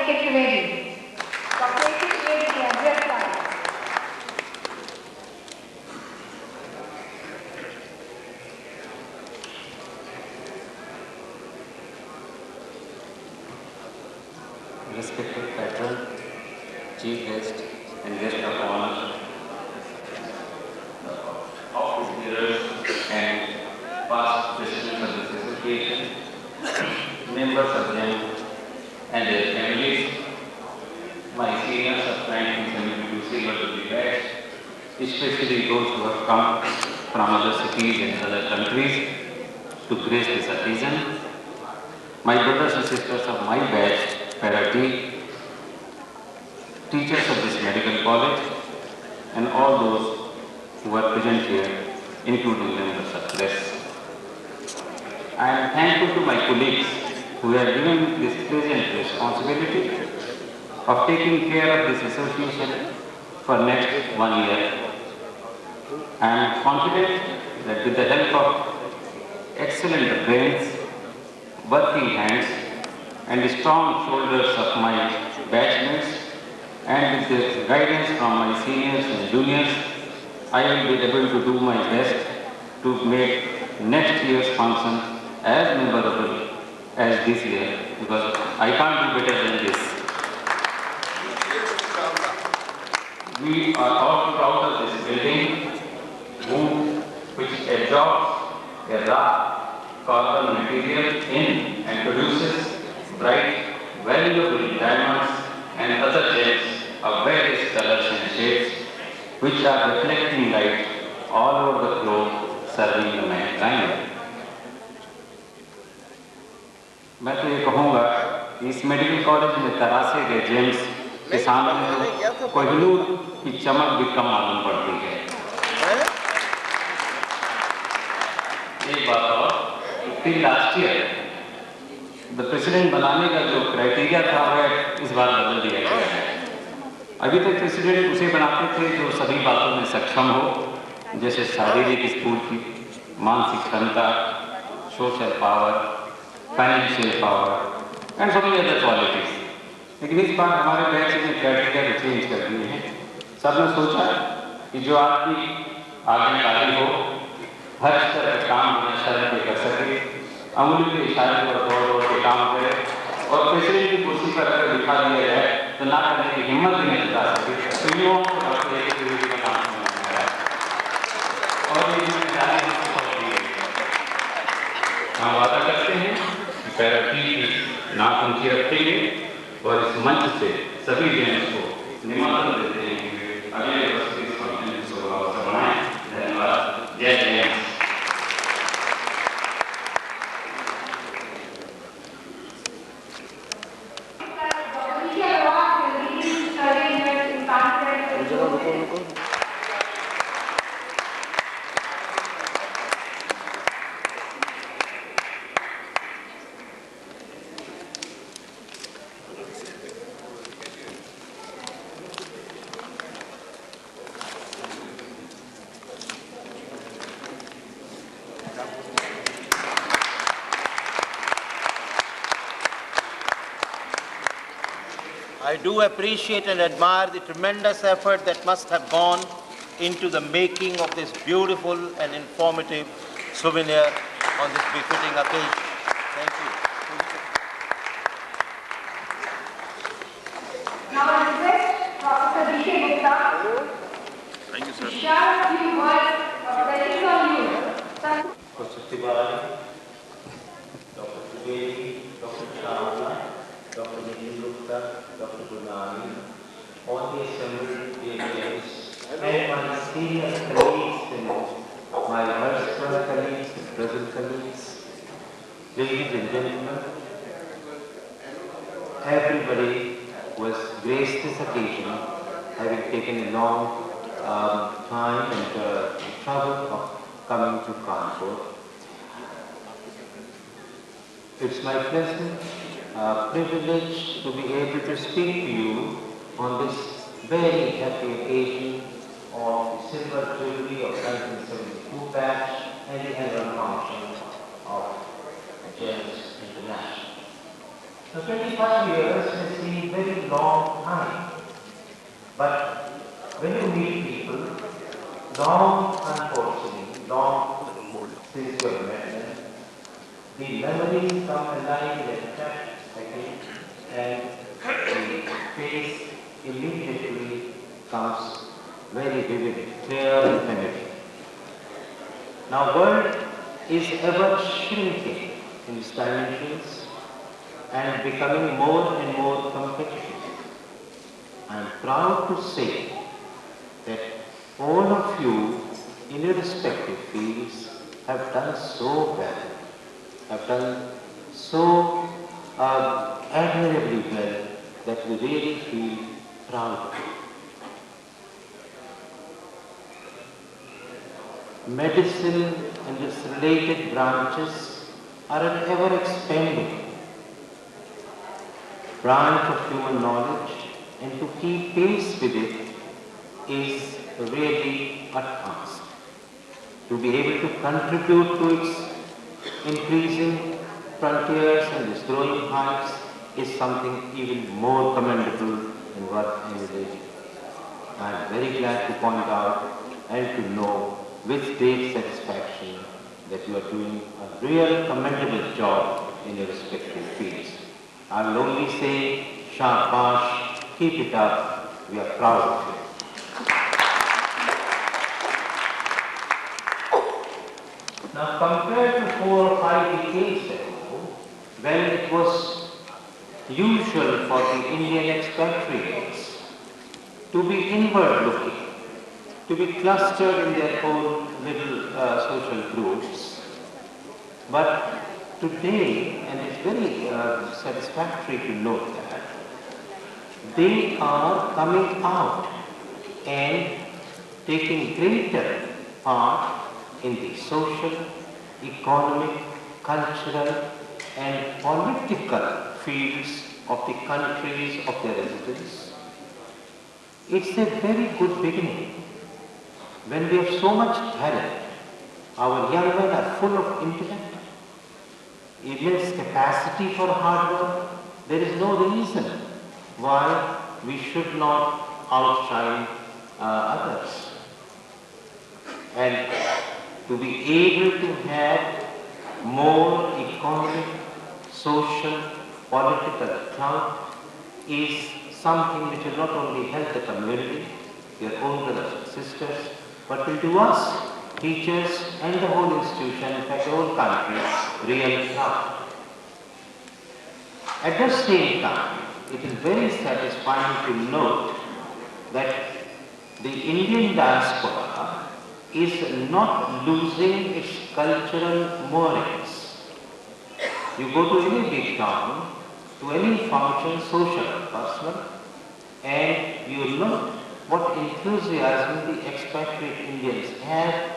A.K. Trivedi. Dr. A.K. Trivedi, the Andrea Prize. Respected patron, chief guest, and guest of honor, office bearers and past presidents of this association, members of them and their families, my seniors of 1972 Silver Jubilee batch, especially those who have come from other cities and other countries to grace this occasion, my brothers and sisters of my batch, Para-T, teachers of this medical college, and all those who are present here, including members of press. I am thankful to my colleagues who have given this pleasant responsibility of taking care of this association for next 1 year. I am confident that with the help of excellent brains, working hands, and the strong shoulders of my batchmates, and with the guidance from my seniors and juniors, I will be able to do my best to make next year's function as memorable as this year, because I can't do better than this. We are all proud of this building, which absorbs a raw carbon material in and produces bright, valuable diamonds and other gems of various colors and shades, which are reflecting light all over the globe, serving the mankind. मैं तो ये कहूँगा कि इस medical college में तरासे गए James के सामने तो कोहिनूर की चमक भी कम मालूम पड़ती है। एक बात और, फिर लास्ट ईयर द प्रेसिडेंट बनाने का जो क्राइटेरिया था वह इस बार बदल दिया गया है। अभी तक प्रेसिडेंट उसे बनाते थे जो सभी बातों में सक्षम हो, जैसे शारीरिक स्फूर्ति, मानसिक क्षमता, social power, financial power and so many other qualities. लेकिन इस बार हमारे बैच ने क्राइटेरिया को चेंज कर दिए हैं। सबने सोचा कि जो आदमी आज्ञाकारी हो, हर तरह का काम शर्म पे कर सके, अंगुली के इशारे पर दौड़ दौड़ के काम करे और प्रेसिडेंट की कुर्सी पर अगर दिखा दिया जाए तो ना करने की हिम्मत भी नहीं जुटा सके, तो युवाओं को का काम करना है और ये जिम्मेदारी हम वादा करते हैं कि पैराटी की नाक ऊंची रखेंगे और इस मंच से सभी जेम्स को निमंत्रण देते हैं कि अगले वर्ष इस कॉन्फ्रेंस को अवसर बनाएं। धन्यवाद। जय James. I do appreciate and admire the tremendous effort that must have gone into the making of this beautiful and informative souvenir on this befitting occasion. Thank you. Now I request Professor D.K. Gupta. Thank you, sir. To share a few words of blessings on you. Sir. Dr. Trivedi, Dr. Sharma, Dr. Nitin Gupta, Dr. Gurnani, all the assembled PhDs, and my senior colleagues and my virtual colleagues and present colleagues, ladies and gentlemen, everybody was graced this occasion, having taken a long time and trouble of coming to Kanpur. It's my pleasant privilege to be able to speak to you on this very happy occasion of the Silver Jubilee of 1972 batch and the annual function of GEMS International. So 25 years has seen very long time. But when you meet people, long unfortunately, long since you have met them, the memories come alive and fresh again, and the face immediately comes very vivid, clear memory. Now, world is ever shrinking in its dimensions and becoming more and more competitive. I am proud to say that all of you in your respective fields have done so well, have done so admirably well that we really feel proud of you. Medicine and its related branches are an ever-expanding branch of human knowledge, and to keep pace with it is really a task. To be able to contribute to its increasing frontiers and its growing heights is something even more commendable and worth emulating. I am very glad to point out and to know with great satisfaction that you are doing a real commendable job in your respective fields. I will only say, shabash, keep it up, we are proud of you. Now compared to 4 or 5 decades ago, when it was usual for the Indian expatriates to be inward looking, to be clustered in their own little social groups. But today, and it's very satisfactory to note that, they are coming out and taking greater part in the social, economic, cultural and political fields of the countries of their residence. It's a very good beginning. When we have so much talent, our young men are full of intellect, immense capacity for hard work, there is no reason why we should not outshine others. And to be able to have more economic, social, political clout is something which will not only help the community, your own brothers and sisters, but will do us, teachers and the whole institution, in fact the whole country, real proud. At the same time, it is very satisfying to note that the Indian diaspora is not losing its cultural moorings. You go to any big town, to any function, social or personal, and you note what enthusiasm the expatriate Indians have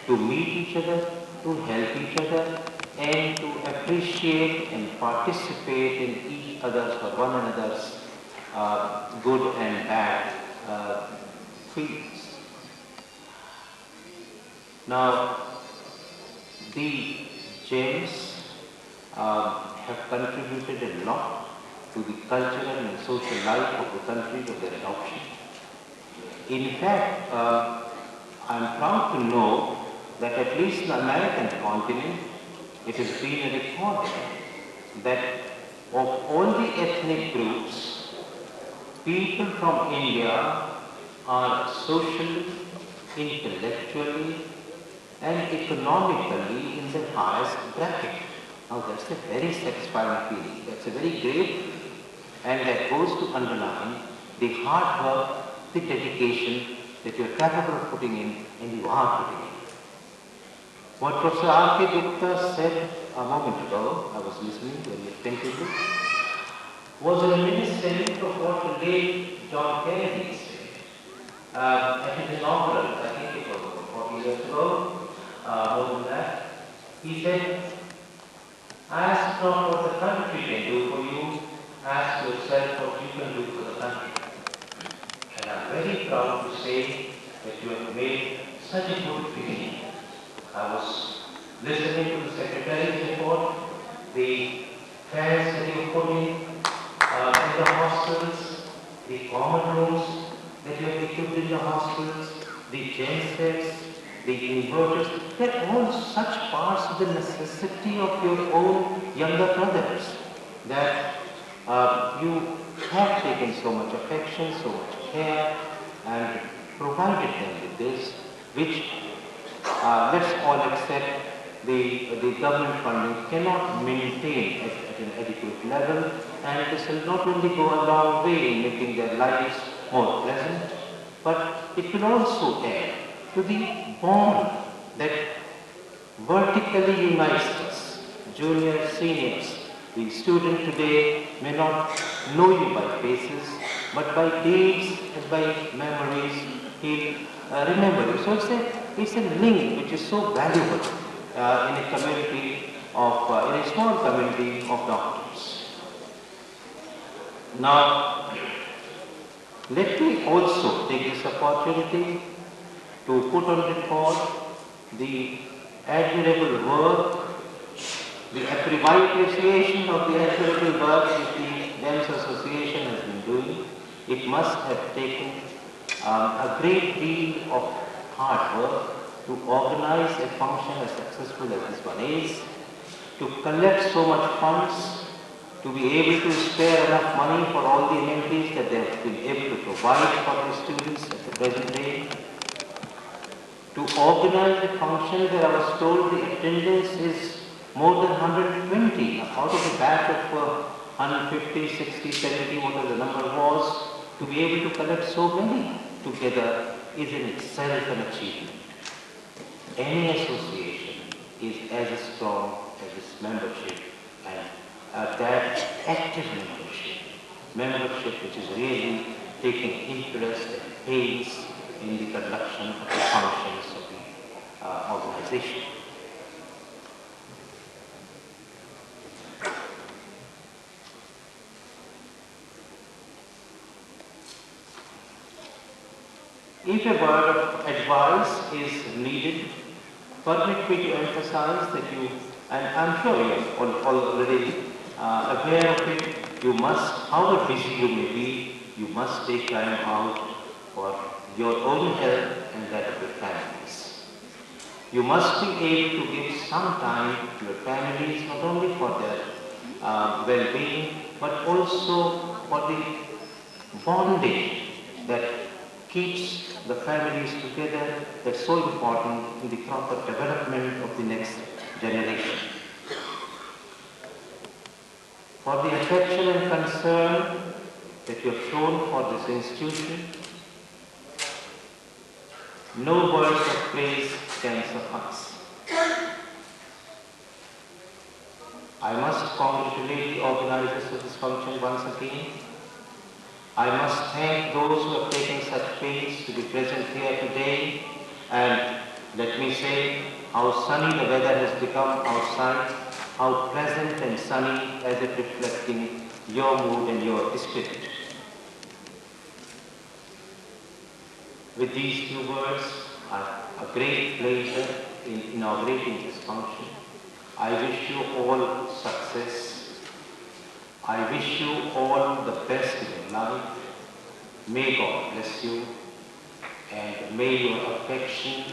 to meet each other, to help each other, and to appreciate and participate in each other's or one another's good and bad feelings. Now, the Jains have contributed a lot to the cultural and social life of the countries of their adoption. In fact, I am proud to know that at least in the American continent, it has been recorded that of all the ethnic groups, people from India are socially, intellectually, and economically in the highest bracket. Now that's a very satisfying feeling. That's a very great, and that goes to underline the hard work, the dedication that you are capable of putting in, and you are putting in. What Professor R.K. Gupta said a moment ago, I was listening very attentively, was a reminiscence of what the late John Kennedy said at his inaugural, I think it was 40 years ago, more than that. He said, ask not what the country can do for you, ask yourself what you can do for the country. And I'm very proud to say that you have made such a good beginning. I was listening to the Secretary's report, the fares that you put in, in the hostels, the common rooms that you have equipped in the hostels, the gen sets, the inverters, they're all such parts of the necessity of your own younger brothers that you have taken so much affection, so much care, and provided them with this, which let's all accept the government funding cannot maintain at an adequate level, and this will not only go a long way in making their lives more pleasant, but it will also add to the bond that vertically unites us, juniors, seniors. The student today may not know you by faces, but by deeds and by memories, he'll remember you. So it's a link which is so valuable in a community of, in a small community of doctors. Now, let me also take this opportunity to put on record the admirable work, the wide appreciation of the admirable work that the DEMS Association has been doing. It must have taken a great deal of hard work to organize a function as successful as this one is, to collect so much funds, to be able to spare enough money for all the amenities that they have been able to provide for the students at the present day, to organize a function where I was told the attendance is more than 120 out of a batch of 150, 60, 70, whatever the number was, to be able to collect so many together is in itself an achievement. Any association is as strong as its membership, and that active membership which is really taking interest and pains in the conduction of the functions of the organization. If a word of advice is needed, permit me to emphasize that you, and I'm sure you're already aware of it, you must, however busy you may be, you must take time out for your own health and that of your families. You must be able to give some time to your families, not only for their well-being, but also for the bonding that keeps the families together, that's so important in the proper development of the next generation. For the affection and concern that you have shown for this institution, no words of praise can suffice. I must congratulate the organizers of this function once again. I must thank those who have taken such pains to be present here today, and let me say how sunny the weather has become outside, how pleasant and sunny as it reflecting your mood and your spirit. With these few words, I have a great pleasure in inaugurating this function. I wish you all success. I wish you all the best in your life. May God bless you, and may your affection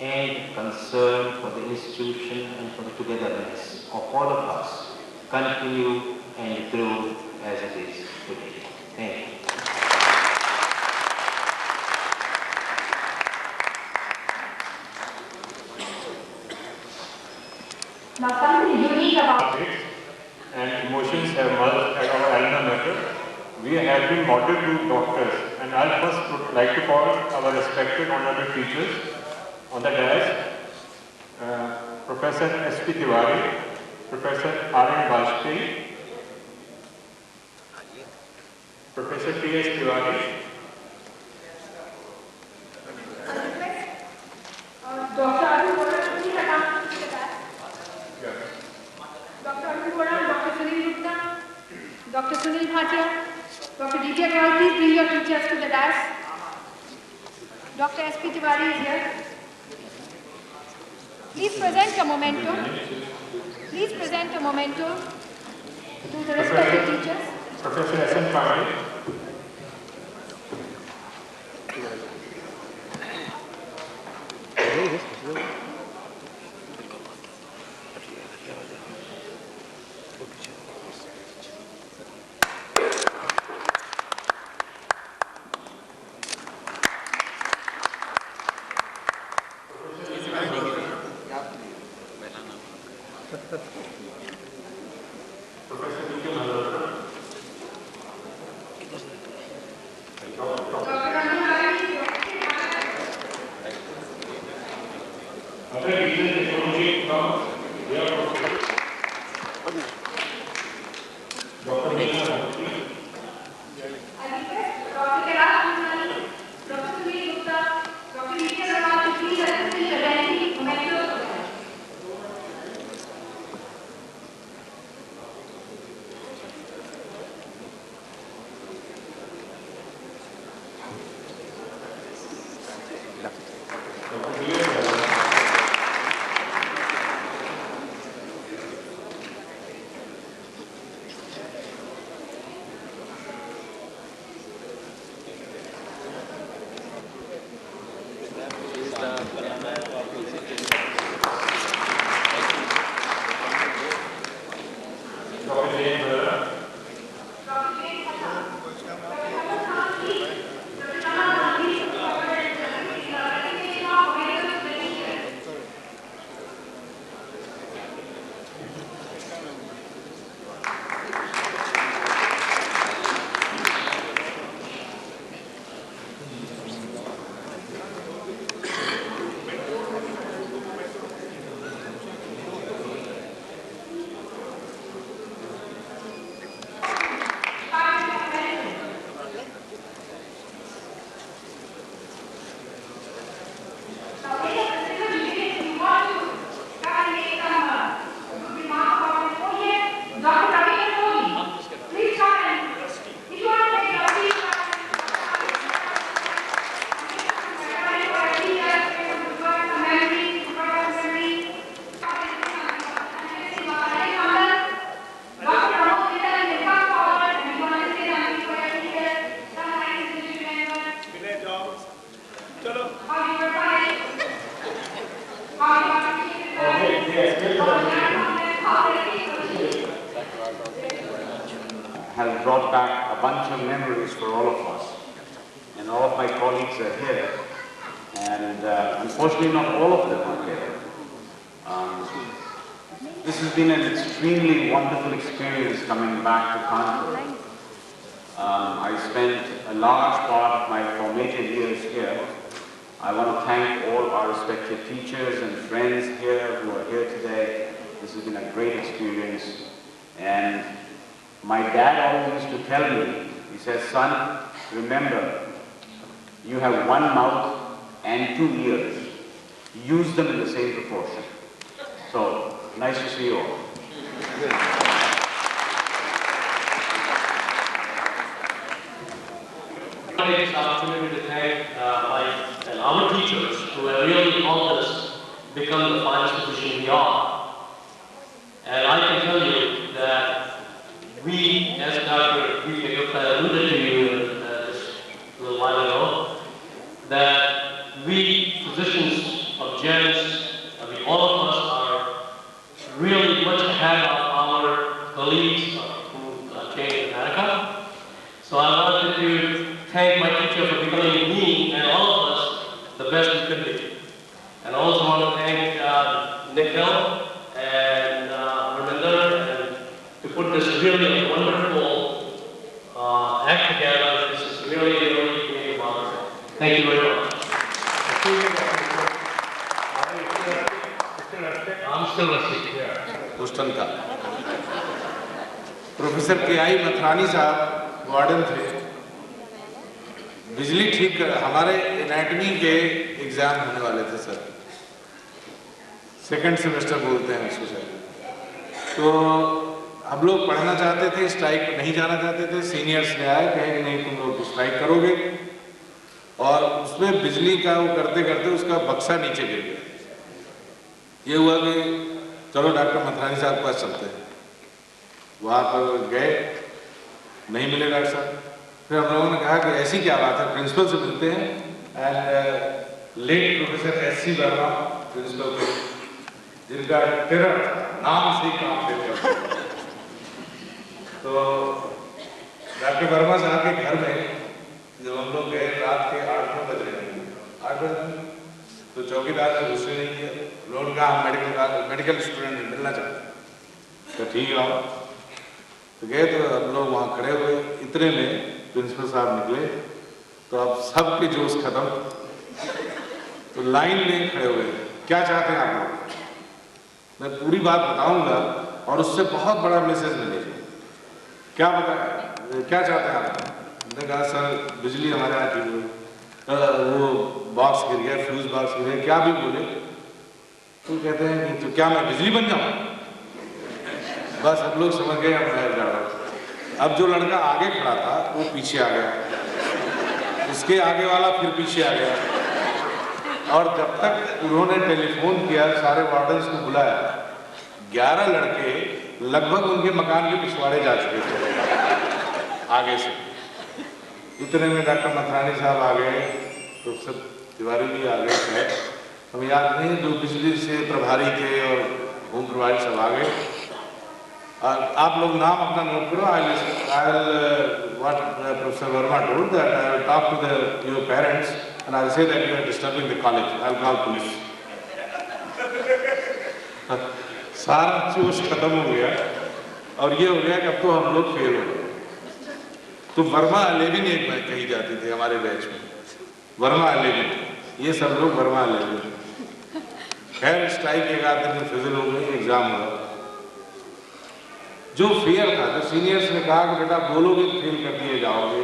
and concern for the institution and for the togetherness of all of us continue and grow as it is today. Thank you. Now something unique about and emotions have merged at our alma mater. We have been modeled to doctors, and I'll first like to call our respected honorable teachers on the dais, Professor S.P. Tiwari, Professor R.N. Bajpayee, Professor T.S. Tiwari, Dr. Arun Vora, please come to the back. Dr. Arun Vora, Dr. Sunil Gupta, Dr. Sunil Bhatia, Dr. D.T. Agarwal, please bring your teachers to the dais. Dr. S.P. Tiwari is here. Please present a memento. Please present a memento to the respected teachers. Professor S.N. Pandey. Has brought back a bunch of memories for all of us. And all of my colleagues are here. And unfortunately not all of them are here. This has been an extremely wonderful experience coming back to Kanpur. I spent a large part of my formative years here. I want to thank all our respected teachers and friends here who are here today. This has been a great experience. And my dad always used to tell me, he says, son, remember, you have one mouth and 2 ears. Use them in the same proportion. So, nice to see you all. I take this opportunity to thank our teachers who have really helped us become the finest position we are. And I can tell you that we, as Dr. Vijay Gupta alluded to you just a little while ago, that we physicians of GEMS, all of us are really much ahead of our colleagues who came to America. So I wanted to thank my teacher for becoming me and all of us the best we could be. And I also want to thank Nikhil and Harminder and to put this really wonderful act together. This is really great honor. Thank you very much. I'm still listening. Boston का professor के.आई. Mathrani साहब warden थे। बिजली ठीक हमारे anatomy के exam होने वाले थे सर, सेकंड सेमेस्टर बोलते हैं उसको सर। तो हम लोग पढ़ना चाहते थे, स्ट्राइक नहीं जाना चाहते थे। सीनियर्स ने आए, कहे कि नहीं तुम लोग स्ट्राइक करोगे, और उसमें बिजली का वो करते करते उसका बक्सा नीचे गिर गया। ये हुआ कि चलो डॉक्टर मथरानी साहब के पास चलते हैं। वहाँ पर गए नहीं मिले डॉक्टर साहब। फिर हम लोगों ने कहा कि ऐसी क्या बात है, प्रिंसिपल से मिलते हैं। And late professor S C. Verma principal थे, जिनका टेरर नाम से ही काम देते हैं। तो डॉक्टर वर्मा साहब के घर में जब हम लोग गए रात के 8-9 बज रहे थे, 8 बजे, तो चौकीदार ने घुसने नहीं किया। लोग कहा हम मेडिकल स्टूडेंट मिलना चाहते, तो ठीक है आओ। तो गए तो हम लोग वहाँ खड़े हुए, इतने में प्रिंसिपल साहब निकले। तो अब सबके जोश खत्म, तो लाइन में खड़े हुए, क्या चाहते हैं आप लोग? मैं पूरी बात बताऊंगा और उससे बहुत बड़ा मैसेज मिलेगा। क्या क्या चाहते हैं आप? मैंने कहा सर बिजली हमारे यहाँ ठीक हुई, वो बॉक्स गिर गया, फ्यूज बॉक्स गिर गया, क्या भी बोले। तो कहते हैं कि तो क्या मैं बिजली बन जाऊँ? बस अब लोग समझ गए अब मैं जा रहा हूँ। अब जो लड़का आगे खड़ा था वो पीछे आ गया, उसके आगे वाला फिर पीछे आ गया। और जब तक उन्होंने टेलीफोन किया, सारे वार्डन्स को बुलाया, 11 लड़के लगभग उनके मकान के पिछवाड़े जा चुके थे आगे से। इतने में डॉक्टर मथानी साहब आ गए, प्रोफेसर तिवारी भी आ गए थे, हम याद नहीं, जो बिजली से प्रभारी थे और होम प्रभारी सब आ गए। आप लोग नाम अपना नोट करो। What Professor Verma told, that I will talk to your parents and I will say that you are disturbing the college. I will call police. सारा जोश खत्म हो गया और ये हो गया कि अब तो हम लोग फेल हो गए। तो वर्मा 11 एक बार कही जाती थी हमारे बैच में, वर्मा 11, ये सब लोग वर्मा 11। खैर स्ट्राइक एक आध दिन फिजल हो गई, एग्जाम हुआ। जो फेयर था, जो सीनियर्स ने कहा कि बेटा बोलोगे तो फेल कर दिए जाओगे,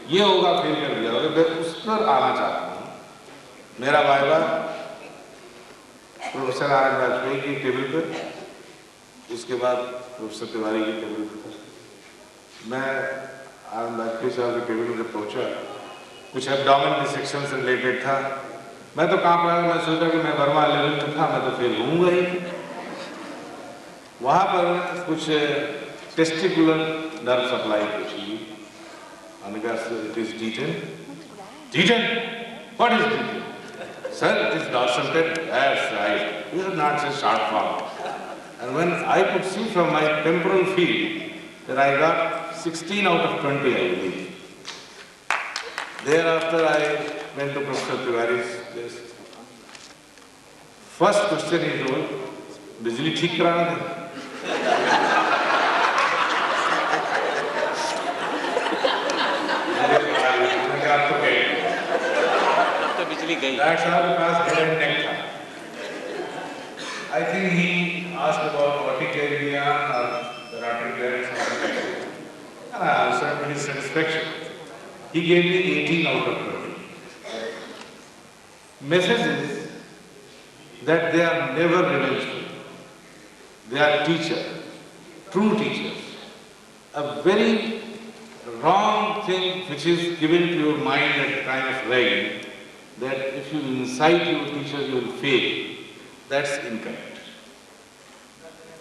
ये होगा फेल कर दिया जाओगे, मैं उस पर आना चाहता हूँ। मेरा viva professor R N Vajpayee की टेबल पर, उसके बाद प्रोफेसर तिवारी की टेबल पर। मैं आर एन वाजपेयी साहब की टेबल पर पहुंचा, कुछ एब्डोमेन डिसेक्शन से रिलेटेड था। मैं तो कहाँ पर, मैं सोचा कि मैं वर्मा 11 में था, मैं तो फेल होऊंगा ही। वहाँ पर कुछ टेस्टिकुलर नर्व सप्लाई पूछी, मैंने कहा it is D10। D10? What is D10? Sir, it is dorsal 10. Yes, right. These are not so short form. And when I could see from my temporal field that I got 16 out of 20, I believe. Thereafter, I went to Professor Tiwari's place. First question he told, बिजली ठीक कराना था। तो बिजली गई। Doctor साहब के पास head and neck था। I think he asked about urticaria or the arterial something. And I answered to his satisfaction. He gave me 18 out of 20. Message is that they are never revengeful. They are teachers, true teachers. A very wrong thing which is given to your mind at the time of writing, that if you incite your teachers you will fail, that's incorrect.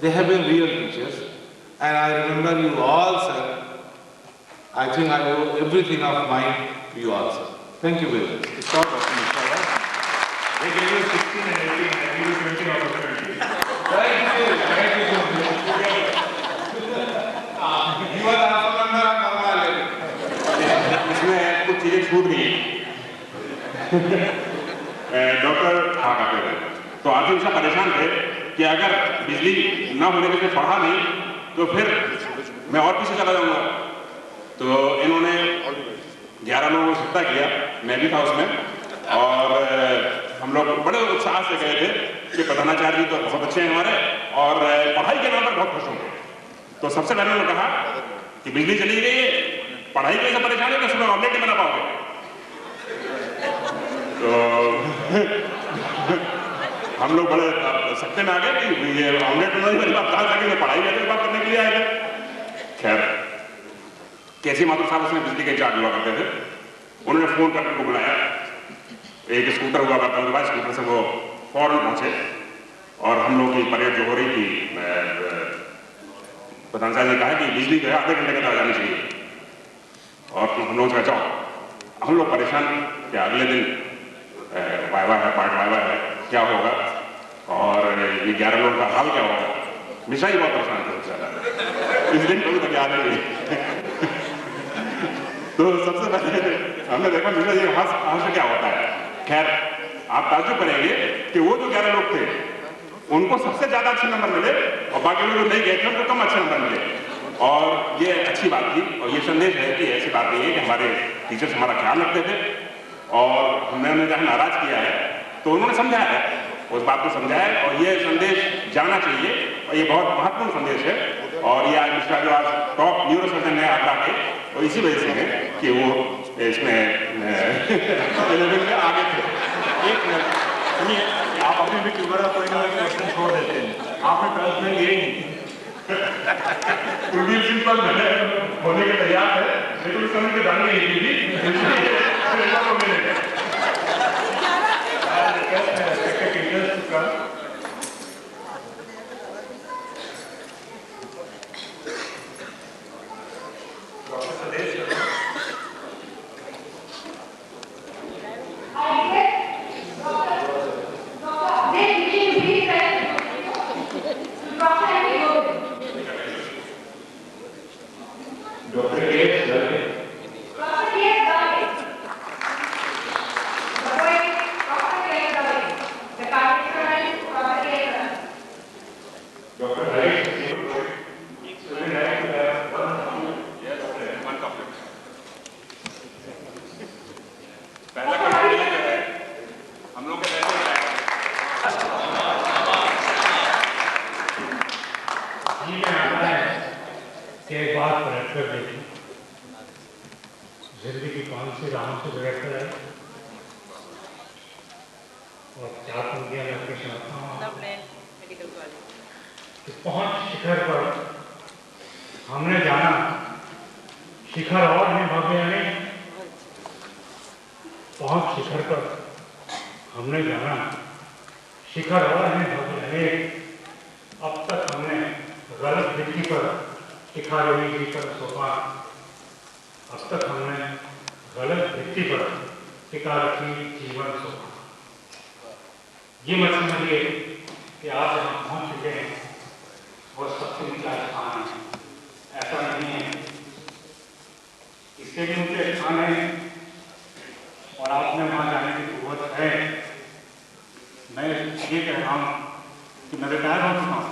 They have been real teachers, and I remember you all, sir. I think I owe everything of mine to you all, sir. Thank you very much. Stop, they gave you 16 and 18, and you 20 out of 20. Thank you. You are also member of Karmale. इसमें कुछ चीजें छूट गई। Doctor कहा करते थे, तो आदमी से परेशान थे कि अगर बिजली न होने के लिए पढ़ा नहीं तो फिर मैं और पीछे चला जाऊंगा। तो इन्होंने 11 लोगों को इकट्ठा किया, मैं भी था उसमें, और हम लोग बड़े उत्साह से गए थे कि प्रधानाचार्य जी तो बहुत अच्छे हैं हमारे और पढ़ाई के नाम पर बहुत खुश होंगे। तो सबसे पहले उन्होंने कहा कि बिजली चली गई है, पढ़ाई के लिए परेशान है, सुबह ऑमलेट नहीं बना पाओगे। तो हम लोग बड़े सकते में आ गए कि ये ऑमलेट नहीं बनी, बात कहा कि पढ़ाई के बात करने के लिए आएगा। खैर कैसी माधुर साहब उसमें बिजली के इंचार्ज हुआ करते थे, उन्होंने फोन करके उनको बुलाया। एक स्कूटर हुआ करता उनके पास, स्कूटर से वो फौरन पहुंचे और हम लोग की परेड जो हो रही थी, प्रधानाचार्य ने कहा कि बिजली जो है आधे घंटे के बाद आ जानी चाहिए। और हम लोग का जाओ, हम लोग परेशान कि अगले दिन वाइवा है, पार्ट वाइवा है, क्या होगा और ये 11 लोगों का हाल क्या होगा। मिश्रा ही बहुत परेशान थे सबसे ज्यादा, इस दिन कभी तक याद नहीं। तो सबसे पहले हमने देखा मिश्रा जी हाथ से क्या होता है। खैर आप ताज्जुब करेंगे कि वो जो 11 लोग थे उनको सबसे ज्यादा अच्छे नंबर मिले और बाकी लोग जो नहीं गए थे उनको कम अच्छे नंबर मिले। और ये अच्छी बात थी और ये संदेश है कि ऐसी बात नहीं है कि हमारे टीचर्स हमारा ख्याल रखते थे और हमने उन्हें जहाँ नाराज किया है तो उन्होंने समझाया है, उस बात को समझाया है और ये संदेश जाना चाहिए और ये बहुत महत्वपूर्ण संदेश है। और ये आज मिश्रा जो आज टॉप न्यूरो सर्जन है आपका के, और इसी वजह से है कि वो इसमें आगे थे। एक मिनट सुनिए, आप अपने भी ट्यूबर का कोई ना कोई क्वेश्चन छोड़ देते हैं, आपने 12th में लिए नहीं। कुलदीप सिंह पर होने के तैयार है लेकिन उस समय की दानी नहीं की थी। जिंदगी कौन सी राहों से गुजरकर है और क्या तुम दिया मैं प्रश्न आता हूँ कि पहुंच शिखर पर हमने जाना, शिखर और है भव्य नहीं। पहुंच शिखर पर हमने जाना, शिखर और है भव्य नहीं। अब तक हमने गलत भित्ति पर शिखारोही जी पर सोपा, अब तक हमने गलत भित्ति पर टिका रखी जीवन सोपा। ये मत समझिए कि आज हम पहुंच चुके हैं वो सबसे ऊंचा स्थान है, ऐसा नहीं है। इससे भी ऊंचे स्थान है और आपने वहां जाने की जरूरत है। मैं ये कह रहा हूँ कि मैं रिटायर हो चुका हूँ,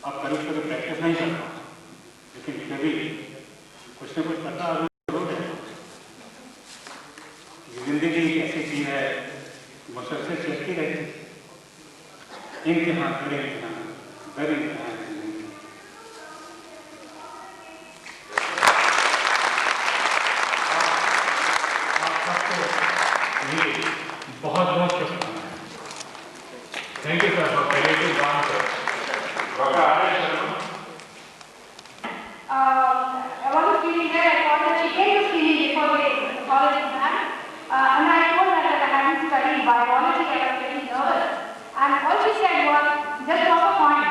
अब करीब करीब प्रैक्टिस नहीं करता, लेकिन फिर भी कुछ न कुछ पता जरूर है। जिंदगी एक ऐसी चीज है मुसलसल चलती रहती, इम्तिहान पर इम्तिहान पर इम्तिहान। आप सबको ये बहुत बहुत शुभकामनाएं। Thank you sir for creative बात। I wasn't feeling well. I thought that she came to see me before the college exam. And I told her that I hadn't studied biology, I was very nervous. And all she said was, just drop a coin.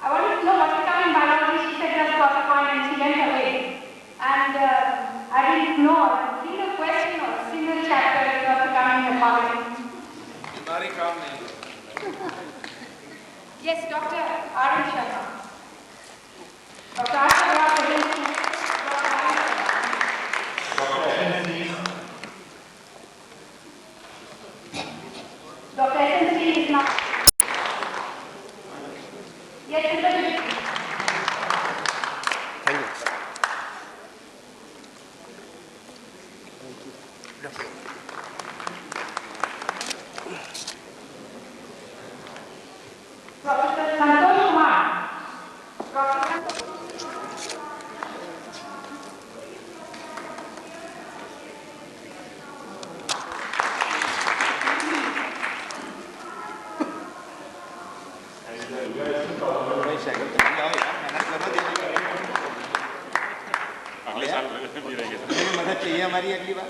I wanted to know what to come in biology. She said, just drop a coin, and she went away. And I didn't know a single question or a single chapter that was to come in the college. Yes, Dr. R.M. Sharma. Dr. R. Sharma presents Dr. SNC is not. Yes, Mr. Thank you. Professor Santosh Kumar. Professor मदद चाहिए हमारी अगली बार।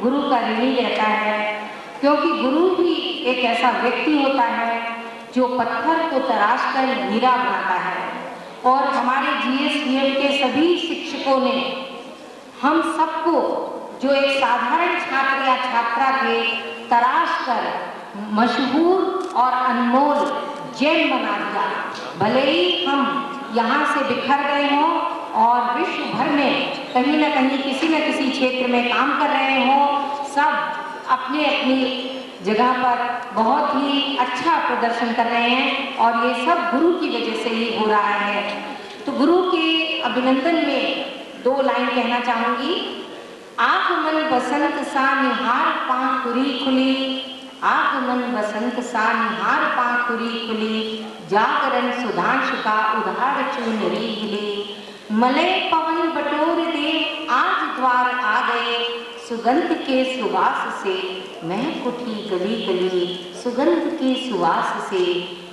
गुरु का ऋणी रहता है, क्योंकि गुरु ही एक ऐसा व्यक्ति होता है जो पत्थर को तराश कर हीरा बनाता है। और हमारे GSDM के सभी शिक्षकों ने हम सबको, जो एक साधारण छात्र या छात्रा थे, तराश कर मशहूर और अनमोल जेम बना दिया। भले ही हम यहाँ से बिखर गए हों और विश्व भर में कहीं न कहीं किसी न किसी क्षेत्र में काम कर रहे हों, सब अपने अपनी जगह पर बहुत ही अच्छा प्रदर्शन कर रहे हैं और ये सब गुरु की वजह से ही हो रहा है। तो गुरु के अभिनंदन में 2 लाइन कहना चाहूंगी। आगमन बसंत सा निहार पांखुरी खुली, आगमन बसंत सा निहार पांखुरी खुली, जागरण सुधांशु का उधार चुनरी हिली, मलय पवन बटोर दे आज द्वार आ गए, सुगंध के सुवास से महक उठी गली गली, सुगंध के सुवास से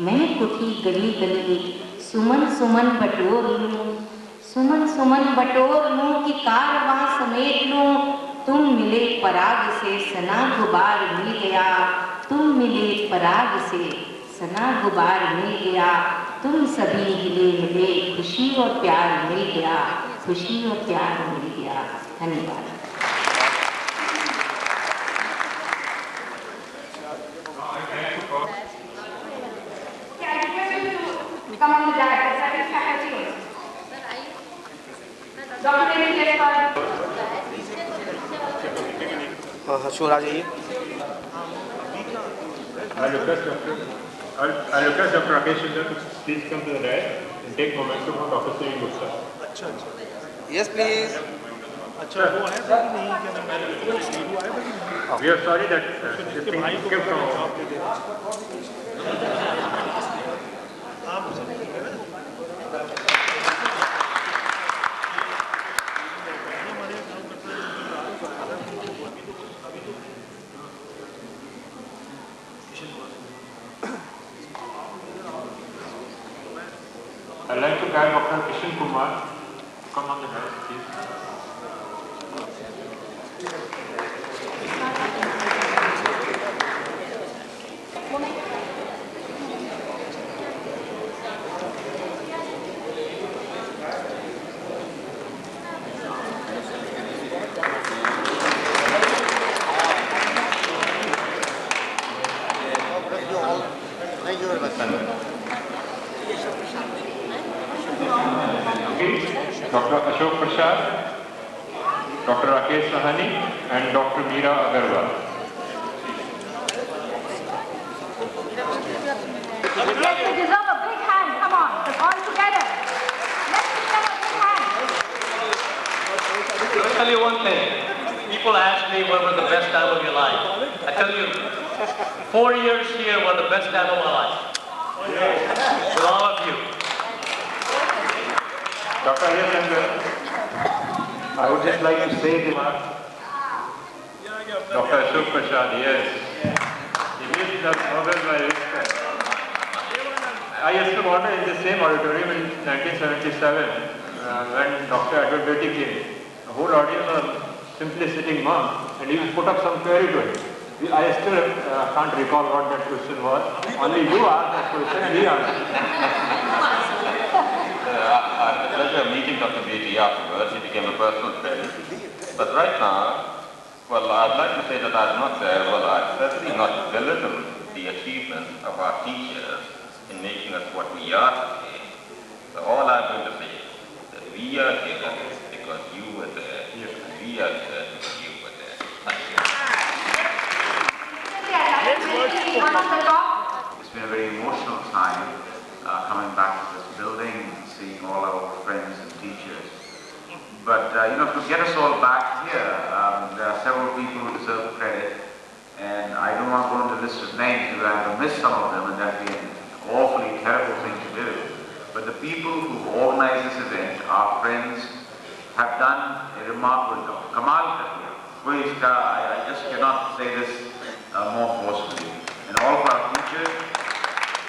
महक उठी गली गली, सुमन सुमन बटोर लूं, सुमन सुमन बटोर लूं कि कारवां समेट लूं, तुम मिले पराग से सना गुबार मिल गया, तुम मिले पराग से सना गुबार मिल गया, तुम सभी हिले मिले, खुशी और प्यार मिल गया, खुशी और प्यार मिल गया। धन्यवाद। Come on the dais, that is faculty. Dr. David शोर आ जाइए। I request Dr. Rakesh Chandra to please come to the dais and take momentum from Dr. Sri Gupta. अच्छा यस प्लीज। अच्छा वो है कि नहीं, क्या नाम है? We are sorry that this thing skipped from. I'd like to call Dr. Kishan Kumar to come on the dais, please. Dr. Ashok Prasad, Dr. Rakesh Sahani, and Dr. Meera Agarwal. They deserve a big hand. Come on, all together. Let's give them a big hand. I'll tell you one thing. People ask me what was the best time of your life. I tell you, 4 years here were the best time of my life. With all of you. Dr. Chandra, I would just like to say to Dr. Ashok Prasad, yes, he gives us Nobel by respect. I used to wander in the same auditorium in 1977 when Dr. Edward Beatty came. The whole audience was simply sitting monks and he put up some query to him. I still can't recall what that question was. Only you asked that question and he answered. I had the pleasure of meeting Dr. Beatty afterwards. He became a personal friend. But right now, well, I'd like to say that I'd certainly not belittle the achievement of our teachers in making us what we are today. So all I'm going to say is that we are here because you were there, and we are here because you were there. Thank you. It's been a very emotional time coming back to this building, seeing all our old friends and teachers. But, to get us all back here, there are several people who deserve credit, and I don't want to go into a list of names because I'm going to miss some of them, and that'd be an awfully terrible thing to do. But the people who organized this event, our friends, have done a remarkable job. Kamal Katia, I just cannot say this more forcefully. And all of our teachers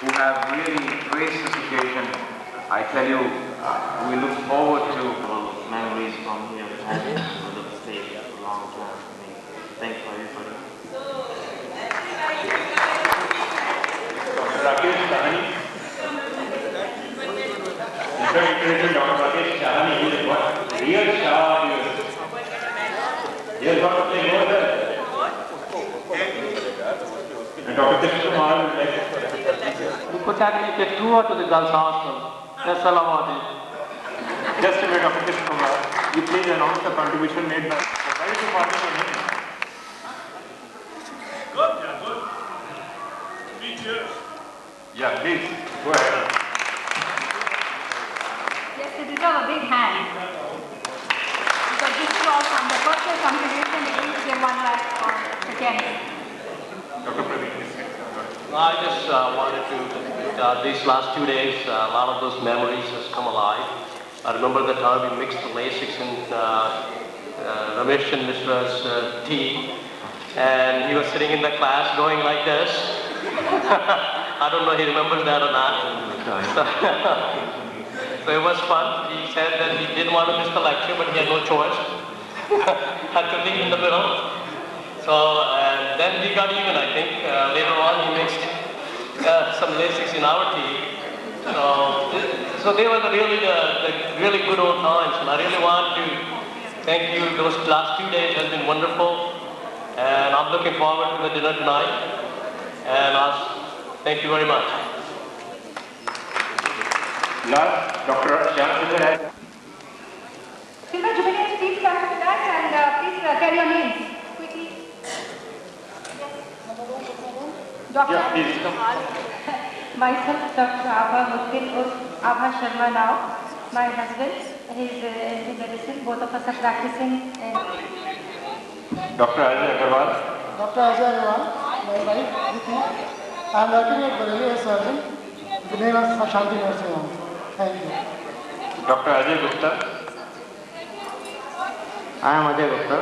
who have really graced this occasion, I tell you, we look forward to memories from here on the stage a long time for me. Thank you, everybody. Dr. Rakesh Sahani. Introduction Dr. Rakesh Sahani, who is what? Real Shah here. He has got to play more than. And Dr. Krishna Kumar would like to. We could actually get through to the girls' hostel. That's all about it. Just a minute, Dr. Krishna Kumar. You please announce the contribution made by. Why is the father your name? Yeah, please, go ahead. Yes, they deserve a big hand. Because this is all from the personal contribution, they each give 1 lakh for the Kenny. Dr. Pradeep. I just wanted to, these last 2 days, a lot of those memories has come alive. I remember the time we mixed the Lasix in Ramesh and Mishra's tea, and he was sitting in the class going like this. I don't know if he remembers that or not. So it was fun. He said that he didn't want to miss the lecture, but he had no choice. Had to leave in the middle. So and then we got even, I think. Later on he mixed some Lasix in our tea. So they were the really good old times, and I really want to thank you. Those last 2 days has been wonderful, and I'm looking forward to the dinner tonight. And thank you very much. Last, Dr. Shyam. Children, juveniles, please come to the back and please tell your names quickly. Doctor. Yeah, please come. Myself, Dr. Abha Mutkin Urf Abha Sharma now. My husband, he's in medicine. Both of us are practicing in... Dr. Ajay Agarwal. Dr. Ajay Agarwal, my wife, Diti. I am working at Bareilly as surgeon. The name is Shanti Nursing Home. Thank you. Dr. Ajay Gupta. I am Ajay Gupta.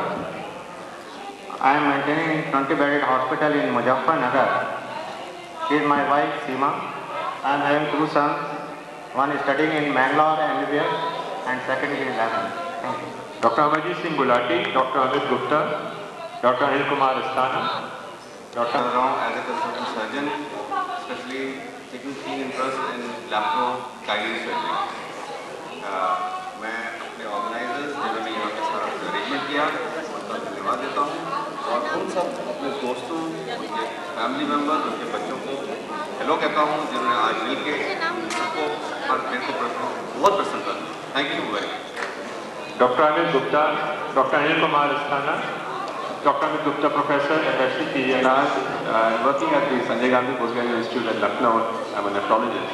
I am maintaining 20-bedded hospital in Muzaffarnagar. She is my wife, Seema. I am having 2 sons. One is studying in Mangalore MBBS and second is in 11. Thank you. Dr. Amarjit Singh Gulati, Dr. Amit Gupta, Dr. Anil Kumar Asthana, Dr. Around as a consultant surgeon, especially taking keen interest in laparoscopic surgery. मैं अपने organisers जिन्होंने यहाँ पे सारा arrangement किया उनका धन्यवाद देता हूँ और उन सब अपने दोस्तों, उनके फैमिली मेम्बर्स, उनके बच्चों को हेलो कहता हूँ जिन्होंने आज मिल के सबको और मेरे को बहुत प्रसन्न कर। Thank you very much. Dr. Amit Gupta, Dr. Anil Kumar Asthana, Dr. Amit Gupta, Professor, MSc, PGNR, working at the Sanjay Gandhi Postgraduate Institute at Lucknow. I'm a nephrologist.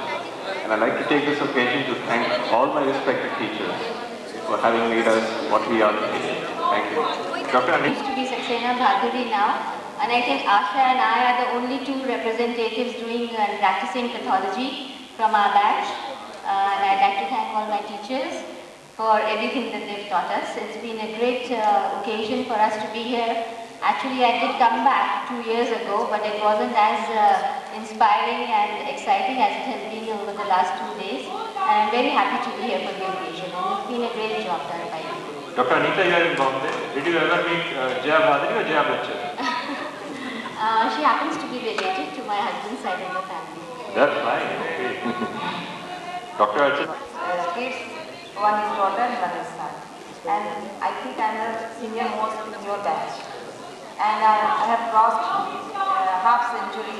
And I'd like to take this occasion to thank all my respected teachers for having made us what we are today. Thank you. Dr. Anil. To be Saxena Bhaduri now, and I think Asha and I are the only 2 representatives doing and practicing pathology from our batch. And I'd like to thank all my teachers for everything that they've taught us. It's been a great occasion for us to be here. Actually, I did come back 2 years ago, but it wasn't as inspiring and exciting as it has been over the last 2 days. And I'm very happy to be here for the occasion, and it's been a great job done by you. Dr. Anita, you are in Bombay. Did you ever meet Jaya Bhadri or Jaya Bachchan? She happens to be related to my husband's side of the family. That's fine. Okay. Dr. Archit. Kids, one is daughter and one is son. And I think I'm the senior most in your batch. And I have crossed half century.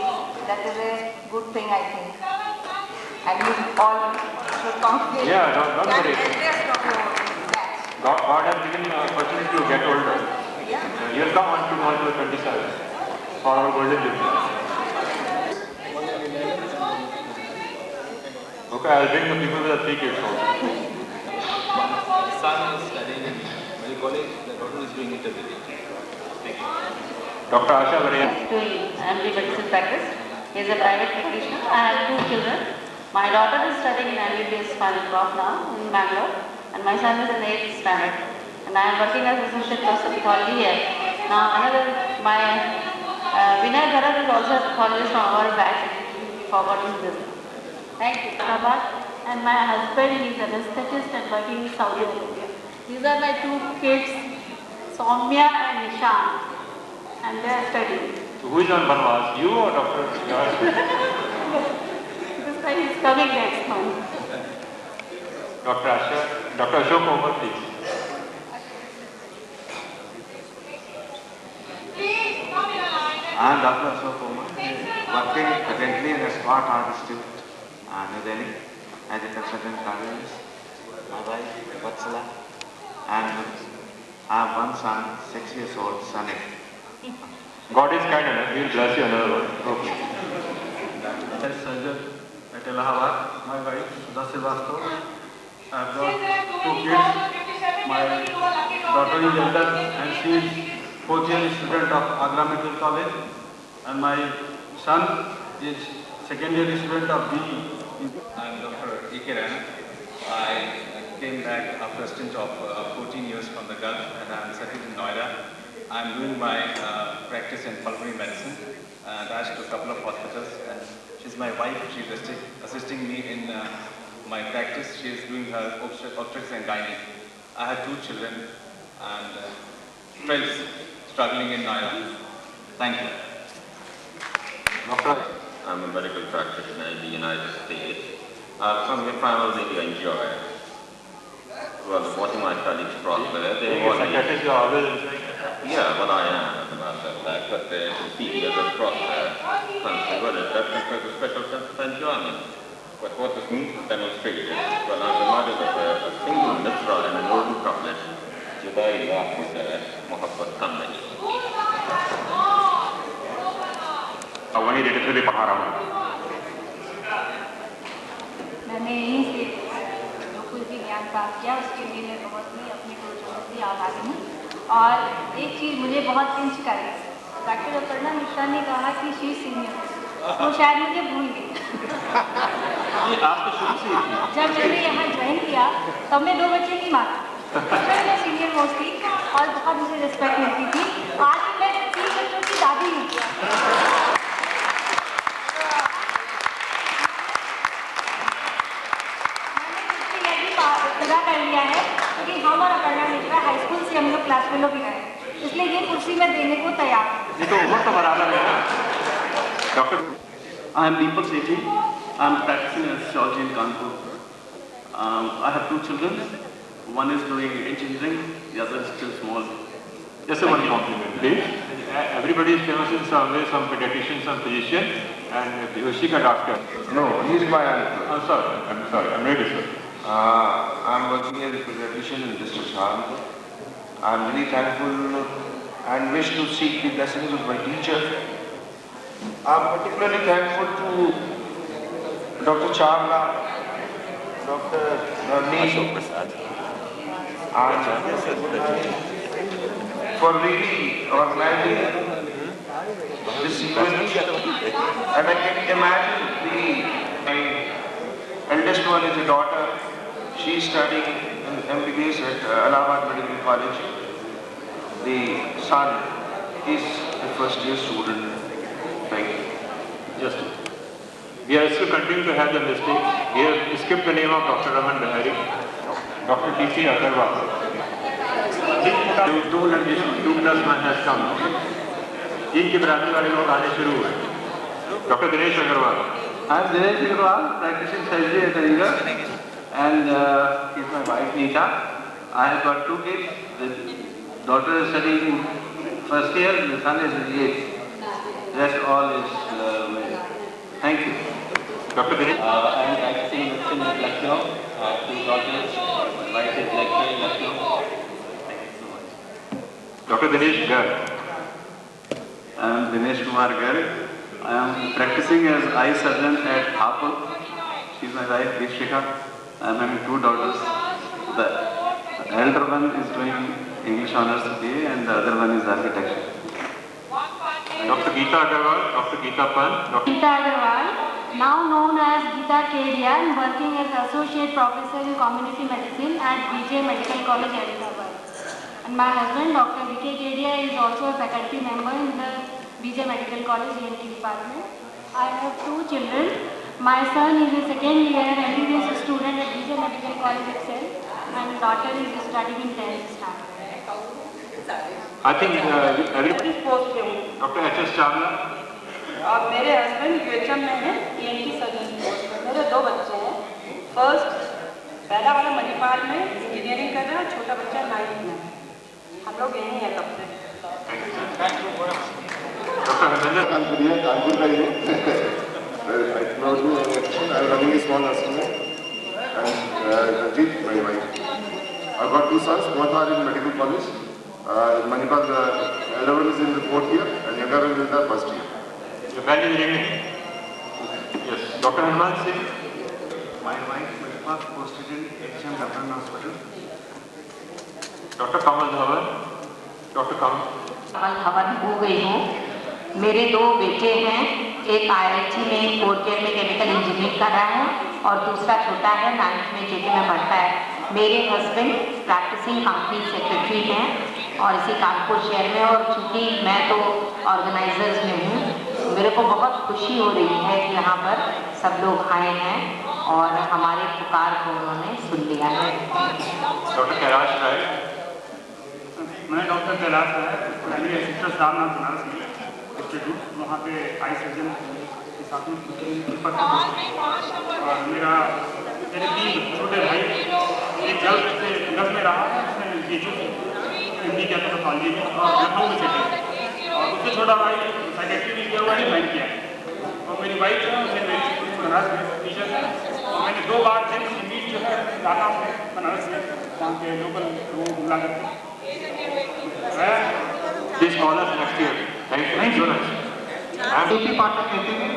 That is a good thing, I think. And you all should congregate. Yeah, don't worry. And rest of your batch. God has given you an opportunity to get older. Yeah. You'll come on to 27 for our golden jubilee. Okay, I'll bring the people with the 3 kids also. The son is studying in medical college, the daughter is doing intermediate. Thank you. Dr. Asha Varian. Doing MD medicine practice. He is a private practitioner. I have 2 children. My daughter is studying in MBBS final crop now in Bangalore, and my son is in 8th standard. And I am working as associate professor of pathology here. Now, my Vinay Bharat is also a pathologist from our batch. Forgotten this. Thank you. Prabhat. And my husband, he is an anesthetist and working in Saudi Arabia. These are my 2 kids, Soumya and Nishan. and they are studying. So who is on Banwas, you or Dr. George? This guy is coming next month. Dr. Ashok Omar, please. I am Dr. Ashok Omar, working presently in a Smart Art Institute, New Delhi, as a consultant cardiologist. My wife, Vatsala, and I have one son, 6 years old, Sunny. God is kind enough, He will bless you another one. Okay. As surgeon at Allahabad, my wife, Sudha Srivastava. I have got 2 kids. My daughter is elder and she is 4th year student of Agra Medical College. And my son is 2nd year student of BE. I am Dr. E.K. Rana. I came back after a stint of 14 years from the Gulf and I am settled in Noida. I am doing my practice in pulmonary medicine attached to a couple of hospitals, and she's my wife. She's assisting me in my practice. She is doing her obstetrics and gynae. I have 2 children and friends struggling in Noida. Thank you. I'm a medical practitioner in the United States. I've come here primarily to enjoy. Well, watching my colleagues prosper. Being a psychiatrist, you are always enjoying. Yeah, well, I am, as a matter of fact, but to see others prosper, well, that confers a special sense of enjoyment. But what this means to demonstrate is, well, I'm reminded of a single mitra in an Urdu couplet, Judai Lakhud Mohabbat Kandani. वहीं radio से पढ़ा रहा हूँ। मैंने यहीं से जो कुछ भी ज्ञान प्राप्त किया उसके लिए मैं बहुत ही अपने गुरुजनों से आभारी हूँ। और एक चीज़ मुझे बहुत पिंच करी, डॉक्टर अपर्णा मिश्रा ने कहा कि शी सीनियर, वो शायद मुझे भूल गई। जब मैंने यहाँ ज्वाइन किया तब मैं 2 बच्चे की माँ थी, मैं सीनियर मोस्ट थी और बहुत मुझे रिस्पेक्ट मिलती थी। आज मैं 3 बच्चों की दादी हूँ। पूरा कर लिया है क्योंकि हम और अपर्णा मिश्रा हाई स्कूल से हम लोग क्लास फेलो भी रहे, इसलिए ये कुर्सी में देने को तैयार हूँ। ये तो उम्र तो बराबर है ना। Doctor I am Deepak Sethi. I am practicing astrology in Kanpur. I have 2 children. One is doing engineering, the other is still small. Just one compliment, please. Everybody is famous in some way, some pediatrician, some physician, and Yoshika doctor. No, he is my uncle. I'm sorry, I'm really sorry. I'm working as a pediatrician in District Saharanpur. I'm really thankful and wish to seek the blessings of my teacher. I'm particularly thankful to Dr. Chawla, Dr. Navneet, for really organizing this event. And I can imagine my eldest one is a daughter. She is studying in MBBS at Allahabad Medical College. The son is a first-year student. Thank you. Just. We are still continuing to have the mistake. We have skipped the name of Dr. Raman Behari, Dr. T.C. Agarwal. 2+ months has come. 3 की बराबरी वाले लोग आने शुरू हुए. Dr. Dinesh Agarwal. I am Dinesh Agarwal, practicing surgery at Aligarh, and is my wife Neeta. I have got 2 kids. The daughter is studying first year, the son is in 8th. Rest all is male. Thank you. Dr. Dinesh. I am practicing medicine at Lucknow. 2 daughters. My wife is lecturing in Lucknow. Thank you so much. Dr. Dinesh Garg. I am Dinesh Kumar Garg. I am practicing as eye surgeon at Hapur. She is my wife, Vishika. I am having 2 daughters. The elder one is doing English Honours BA and the other one is architecture. Dr. Geeta Agarwal, Dr. Geeta Pant. Geeta Agarwal, now known as Geeta Kedia, and working as Associate Professor in Community Medicine at BJ Medical College, Ahmedabad. And my husband, Dr. V.K. Kedia, is also a faculty member in the BJ Medical College ENT department. I have 2 children. My son is a 2nd year MBBS student at BJ Medical College itself, and daughter is studying in 10th standard. I think everybody. Post पे हूँ Dr. H.S. Chavla. और मेरे husband यूएचएम में हैं ENT surgeon की post पर। मेरे 2 बच्चे हैं। फर्स्ट पहला वाला मणिपाल में इंजीनियरिंग कर रहा है, छोटा बच्चा 9th में। हम लोग यहीं हैं तब से। Dr. Harinder. Kanpur का ही हूँ। I am running a small nursing home. And Ranjit, my wife. I've got 2 sons. Both are in medical college. Manipal, the elder one is in the 4th year, and younger one is in the 1st year. Your value is evening. Yes. Dr. Hanuman Singh. My wife was posted in HM Government Hospital. Dr. Kamal Dhawan. Dr. Kamal. कमल धवन हो गई हूँ। मेरे 2 बेटे हैं, एक IIT में 4th year में chemical engineering कर रहा है और दूसरा छोटा है 9th में JK में पढ़ता है। मेरे हस्बैंड प्रैक्टिसिंग कंपनी सेक्रेटरी हैं और इसी कानपुर शहर में, और चूँकि मैं तो ऑर्गेनाइजर्स में हूँ, मेरे को बहुत खुशी हो रही है कि यहाँ पर सब लोग आए हैं और हमारे पुकार को उन्होंने सुन लिया है। Dr. Kailash Rai. मैं डॉक्टर कैलाश राय, पहले सिस्टर सामनाथ बनारस में इंस्टीट्यूट, वहाँ पे आई सर्जन के साथ में पद और मेरे 3 छोटे भाई, एक गर्ल्स से 10 में रहा, उसने BHU हिंदी क्या पैथोलॉजी में और लखनऊ में सेटिंग, और उससे छोटा भाई साइकेट्री भी किया हुआ है, 9 किया है। और मेरी वाइफ है, मुझे मेरी बनारस में टीचर है, और मैंने 2 बार मीट जो है ढाका में बनारस में वहाँ के लोकल लोगों को बुला करके Please call us next year. Thank you so much. AP पाठक कहते हैं।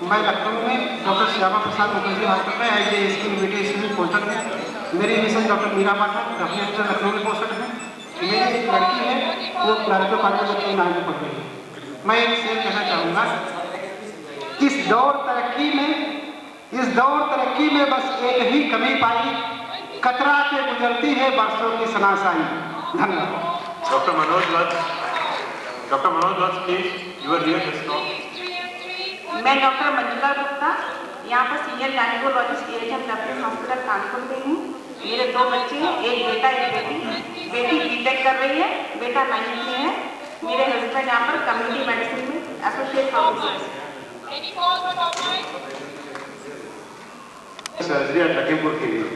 मैं लखनऊ में डॉक्टर श्यामा प्रसाद मुखर्जी हॉस्पिटल में IJS की इन्विटेशन में पोस्टर में। मेरी मिसेज डॉक्टर मीरा पाठक अपने लखनऊ में पोस्टर है। मेरी एक लड़की है, वो क्लरिकल कॉलेज में 9 में पढ़ रही है। मैं एक शेर कहना चाहूँगा, इस दौर तरक्की में बस एक ही कमी पाई, कतरा के गुजरती है बरसों की सनासाई। धन्यवाद। Dr. Manoj Vats, please. You are here just now. मैं डॉक्टर मंजुला गुप्ता, यहाँ पर senior gynaecologist EHM reference hospital Kanpur में हूँ। मेरे 2 बच्चे हैं, एक बेटा एक बेटी। बेटी B.Tech कर रही है, बेटा 9th में है। मेरे हस्बैंड यहाँ पर कम्युनिटी मेडिसिन में associate professor. Surgery at Lakhimpur के लिए.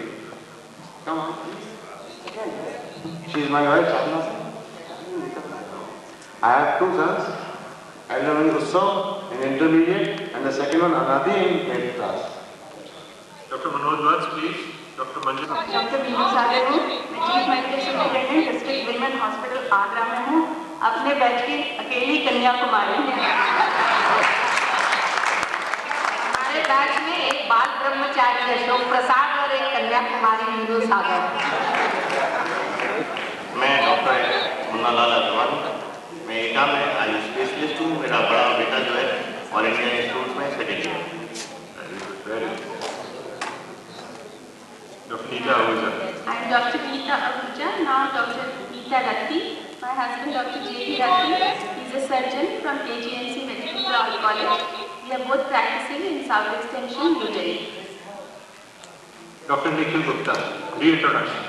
Come on. She is my wife, Sadhana. I have 2 sons. Elder one is Utsav in intermediate, and the second one Anadi in 8th class. Dr. Manoj Vats, please. Dr. Manju. Doctor BB Sagar हूँ, मैं chief medical superintendent district women hospital Agra में हूँ। अपने batch की अकेली कन्याकुमारी है। हमारे batch में एक बाल ब्रह्मचारी अशोक प्रसाद और एक कन्याकुमारी नीरू सागर। मैं डॉक्टर मुन्ना लाल अग्रवाल, मैं एटा में आयुष स्पेशलिस्ट हूँ। मेरा बड़ा बेटा जो है ऑल इंडिया इंस्टीट्यूट में second year. Dr. Neeta Ahuja. I am Dr. Neeta Ahuja, now Dr. Neeta Datti. My husband Dr. J.P. Datti is a surgeon from KGMC Medical College. We are both practicing in South Extension, New Delhi. Dr. Nikhil Gupta, reintroduction.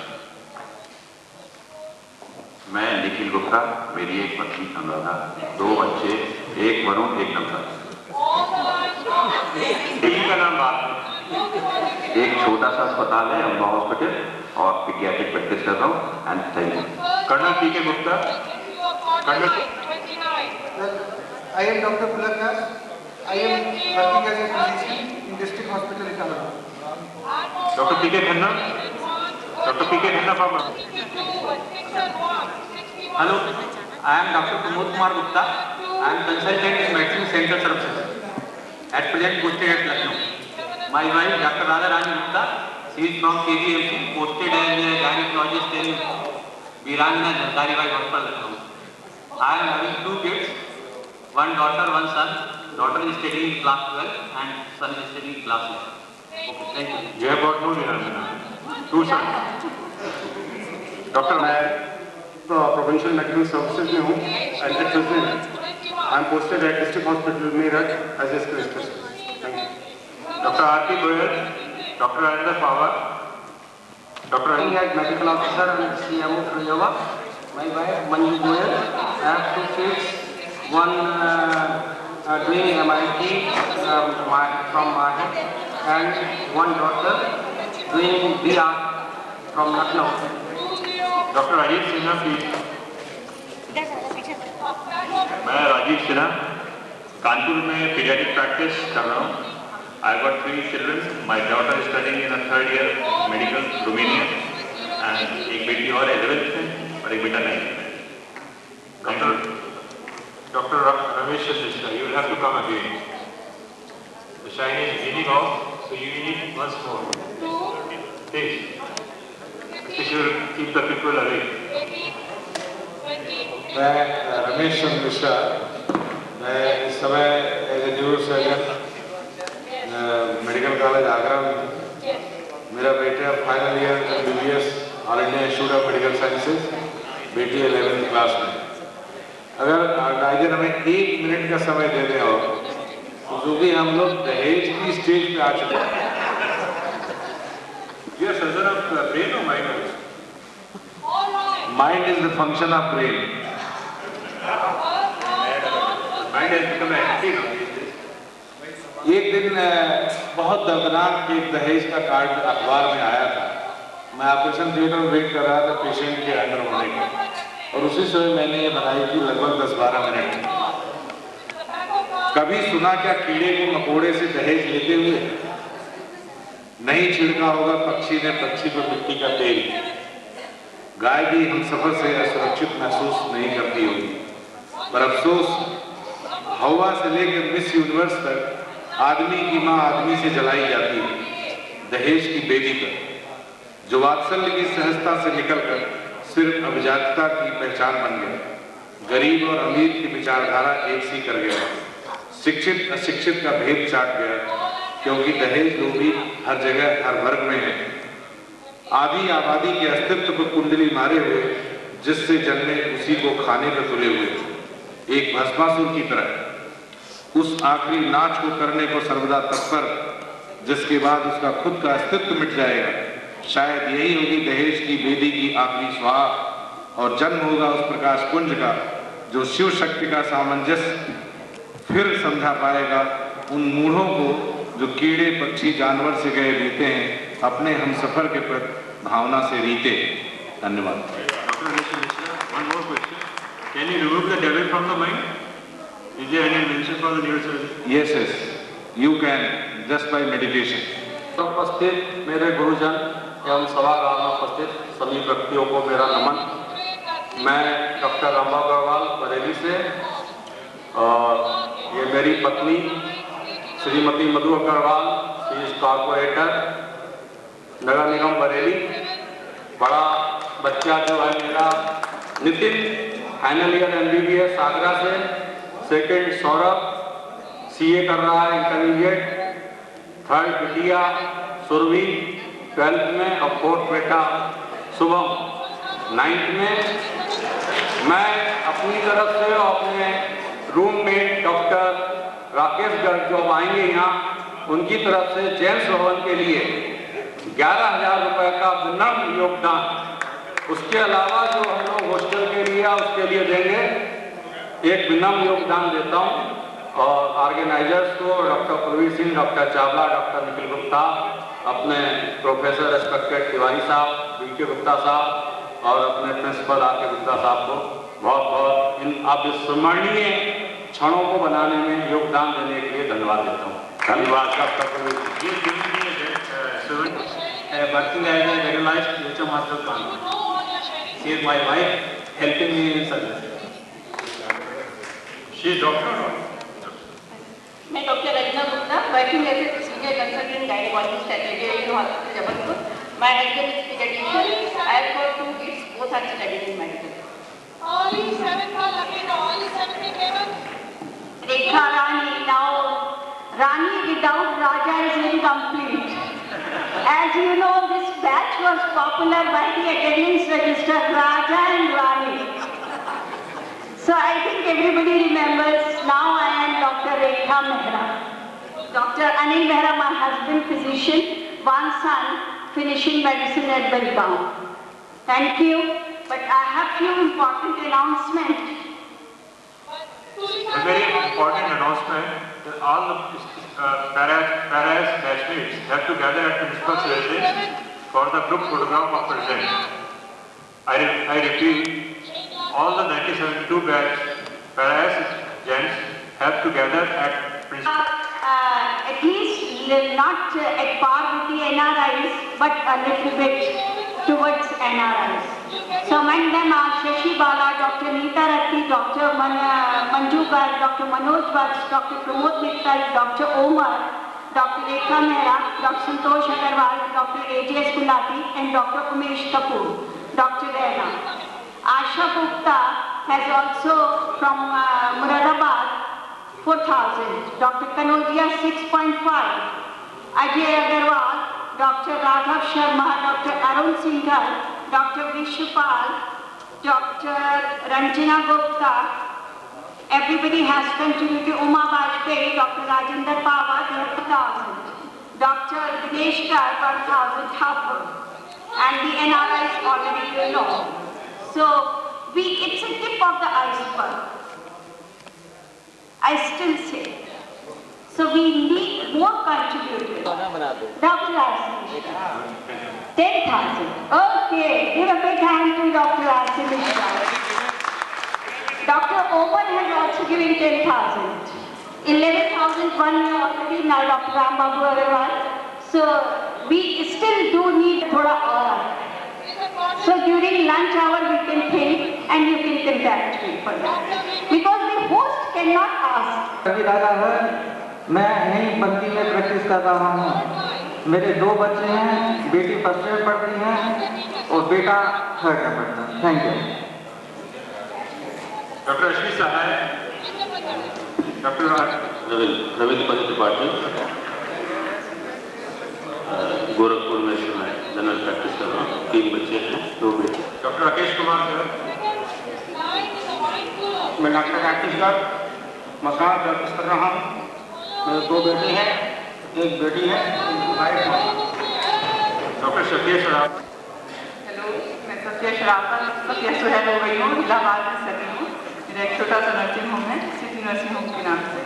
मैं निखिल गुप्ता, मेरी एक पत्नी अनुराधा, 2 बच्चे, एक वरुण, एक नम्रता। दिल्ली का नाम बात है। एक छोटा सा अस्पताल है अम्बा हॉस्पिटल और पीडियाट्रिक प्रैक्टिस कर रहा हूँ। And thank you. Colonel P.K. Gupta. Colonel I am Dr. Pulak Das. I am working as a physician in district hospital in Tamil. Dr. P.K. Khanna. Dr. P.K. Khanna from. Hello, I am Dr. Pramod Kumar Gupta. I am consultant in medicine center services. At present posted at Lucknow. My wife Dr. Radha Rani Gupta. She is from KGMC, posted as a gynecologist in Veerangana Jhandari Hospital, Lucknow. I am having 2 kids, 1 daughter, 1 son. Daughter is studying class 12 and son is studying class 11. Okay, thank you. You have got no Veerangana. 2 sons. Doctor मैं provincial medical services में हूँ and at present I am posted at district hospital Meerut as a specialist. Thank you. Doctor R.P. Goyal, doctor Arindam Pawar, doctor Working as medical officer and CMO for Yoga. my wife Manju Goyal. I have 2 kids, one doing MIT from Mahe, and one daughter doing BR from Lucknow. Dr. Rajiv Sinha, please. मैं राजीव सिन्हा कानपुर में paediatric practice कर रहा हूँ. I got 3 children. My daughter is studying in a 3rd year medical Romania, and एक बेटी और 11th में और एक बेटा 9th में. Dr. Ramesh Mishra, you will have to come again. The shine is leading off, so you need once more. Please. You should keep the people away. मैं रमेश मिश्रा, मैं इस समय as a neuro surgeon medical college Agra में हूँ. मेरा बेटा final year MBBS all India institute of medical sciences, बेटी 11th class में. अगर गाइजन हमें 1 मिनट का समय दे दें और जो भी हम लोग दहेज की स्टेज पे आ चुके हैं. You are surgeon of brain or mind? Mind is the function of brain. Mind has become active. एक दिन बहुत दर्दनाक एक दहेज का कार्ड अखबार में आया था. मैं ऑपरेशन थिएटर में वेट कर रहा था पेशेंट के अंदर होने का, और उसी समय मैंने ये बनाई थी लगभग 10-12 मिनट. कभी सुना क्या कीड़े को मकोड़े से दहेज लेते हुए? नहीं छिड़का होगा पक्षी ने पक्षी पर मिट्टी का तेल. गाय भी हम सफर से असुरक्षित महसूस नहीं करती होगी, पर अफसोस हवा से लेकर मिस यूनिवर्स तक आदमी की मां आदमी से जलाई जाती है दहेज की बेदी पर, जो वात्सल्य की सहजता से निकलकर सिर्फ अभिजातता की पहचान बन गया. गरीब और अमीर की विचारधारा एक सी कर गया, शिक्षित अशिक्षित का भेद चाट गया, क्योंकि दहेज लोभी हर जगह हर वर्ग में है. आधी आबादी के अस्तित्व को कुंडली मारे हुए, जिससे जन्मे उसी को खाने पर तुले हुए, एक भस्मासुर की तरह उस आखिरी नाच को करने को सर्वदा तत्पर, जिसके बाद उसका खुद का अस्तित्व मिट जाएगा. शायद यही होगी दहेज की बेदी की आखिरी स्वाहा, और जन्म होगा उस प्रकाश पुंज का जो शिव शक्ति का सामंजस्य फिर समझा पाएगा उन मूढ़ों को जो कीड़े पक्षी जानवर से गए बीते हैं, अपने हम सफर के प्रति भावना से रीते. धन्यवाद. One more question. Can you remove the devil from the mind? Is there any mention for the neurosurgeon? Yes, you can just by meditation. उपस्थित मेरे गुरुजन एवं सभागार में उपस्थित सभी व्यक्तियों को मेरा नमन. मैं डॉक्टर रामबाब अग्रवाल बरेली से, और ये मेरी पत्नी श्रीमती मधु अग्रवाल, शी इज कॉर्पोरेटर नगर निगम बरेली. बड़ा बच्चा जो है मेरा Nitin, final year MBBS Agra से. सेकंड सौरभ, CA कर रहा है इंटरमीडिएट. 3rd बिटिया सुरभि 12th में, और 4th बेटा शुभम 9th में. मैं अपनी तरफ से अपने रूममेट डॉक्टर राकेश गर्ग जो आएंगे यहाँ, उनकी तरफ से जेम्स भवन के लिए 11,000 रुपए का विनम्र योगदान, उसके अलावा जो हम लोग हॉस्टल के लिए उसके लिए देंगे, एक विनम्र योगदान देता हूँ. और ऑर्गेनाइजर्स को doctor Praveer Singh, doctor Chawla, doctor Nikhil Gupta, अपने प्रोफेसर रेस्पेक्टेड तिवारी साहब, BK गुप्ता साहब, और अपने प्रिंसिपल RK गुप्ता साहब को बहुत बहुत इन अविस्मरणीय क्षणों को बनाने में योगदान देने के लिए धन्यवाद देता हूँ. धन्यवाद. Doctor Praveer working as a recognized future master of Kanpur. She is my wife, helping me in surgery. She is doctor. मैं doctor Rajna Gupta, working as a senior consultant gynaecologist at radio hospital Jabalpur. My husband is pediatrician. I have got 2 kids, both are studying in medical. Rekha Rani, now Rani without Raja is incomplete. As you know, this batch was popular by the attendance register, Raja and Rani. So I think everybody remembers. Now I am Dr. Rekha Mehra. Dr. Anil Mehra, my husband, physician, one son, finishing medicine at Belgaum. Thank you. but I have few important announcements. A very important announcement that all the paras batchmates have to gather at principal's residence for the group photograph of present. I repeat, all the 1972 batch paras gents have to gather at principal. At least not at par with the NRIs, but a little bit towards NRIs. So among them are Shashi Bala, Dr. Neeta Ratty, Dr. Manju Garg, Dr. Manoj Vats, Dr. Pramod Mittal, Dr. Omar, Dr. Rekha Mehra, Dr. Santosh Agarwal, Dr. AJS Gulati, and Dr. Umesh Kapoor, Dr. Rehna. Asha Gupta has also from Muradabad 4,000, Dr. Kanodia 6.5, Ajay Agarwal, Dr. Raghav Sharma, Dr. Arun Singhal, Dr. Vishupal, Dr. Ranjana Gupta. Everybody has contributed. Uma Bajpayee, Dr. Rajendra Pawar, 1,000, Dr. Dinesh Gar 1,000, Thakur, and the NRIs already you know. So it's a tip of the iceberg. I still say. So we need more contributors. Dr. Asim, 10,000. Okay, give a big hand to Dr. Asim Mishra. Dr. Oman has also given 10,000. 11,000 one year already, now Dr. Ram Babu Agarwal. So we still do need thoda aur. So during lunch hour we can think and you can contact me for that. Because the host cannot ask. Ravi दादा है, मैं यहीं बंदी में practice कर रहा हूँ। मेरे 2 बच्चे हैं, बेटी फर्स्ट ईयर पढ़ती है और बेटा थर्ड ईयर पढ़ता है। Thank you. Doctor Ashwini Sahay, doctor Ravindra पति त्रिपाठी, गोरखपुर में मैं जनरल प्रैक्टिस कर रहा हूँ। 3 बच्चे हैं, 2 बेटे। डॉक्टर राकेश कुमार सर, मैं डॉक्टर राकेश गर्ग मकान प्रैक्टिस कर रहा हूँ। मेरे 2 बेटे हैं, 1 बेटी है, डॉक्टर सत्या शराफ। हेलो, मैं सत्या शराफ सत्या सुहेल हो गई हूँ, इलाहाबाद में सभी हूँ। मेरा एक छोटा सा नर्सिंग होम है, सिटी नर्सिंग होम के नाम से।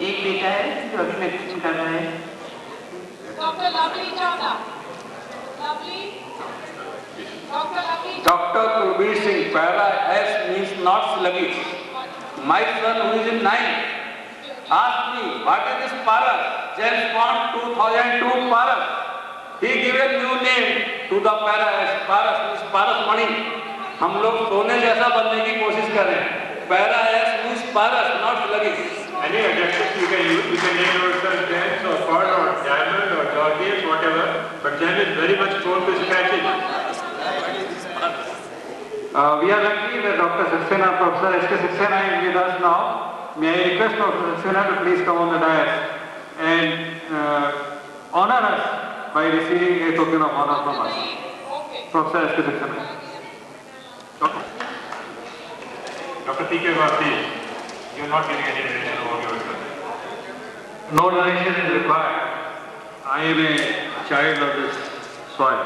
एक बेटा है जो अभी मेडिसिन कर रहा है। Dr. Kulbir Singh, para S means not sluggish. My son who is in 9th asked me, what is this paras? James Bond 2002 paras. He gave a new name to the para S. Paras means paras money. हम लोग सोने जैसा बनने की कोशिश कर रहे हैं. Para S means paras, not sluggish. Any adjectives you can use, you can name yourself James or Ford or Diamond or Georgius, whatever, but James is very much prone to scratching. We are lucky that Dr. Saxena, Professor S.K. Saxena is with us now. May I request Dr. Saxena to please come on the dais and honor us by receiving a token of honor from us. Professor S.K. Saxena. Dr. P.K. Vasi, you are not giving any narration about yourself. No narration is required. I am a child of this soil.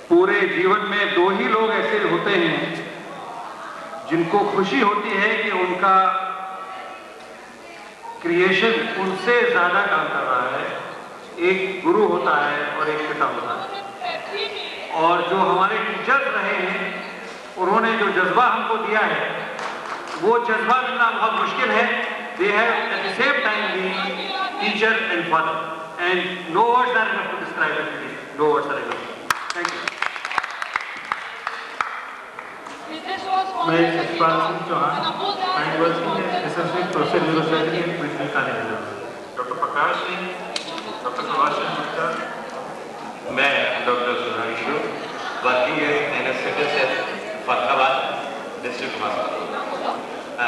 पूरे जीवन में 2 ही लोग ऐसे होते हैं जिनको खुशी होती है कि उनका क्रिएशन उनसे ज्यादा काम कर रहा है। एक गुरु होता है और एक पिता होता है। और जो हमारे टीचर्स रहे हैं, उन्होंने जो जज्बा हमको दिया है, वो जज्बा मिलना बहुत मुश्किल है। They have at the same time been teacher and father, and no words are enough to describe it. No words are enough. Thank you. मैं Satpal Singh Chauhan, I am working as associate professor neurosurgery at medical college. Doctor Prakash Singh, doctor Subhash Gupta, मैं doctor Sudhanshu, working as anaesthetist at Faridabad district hospital.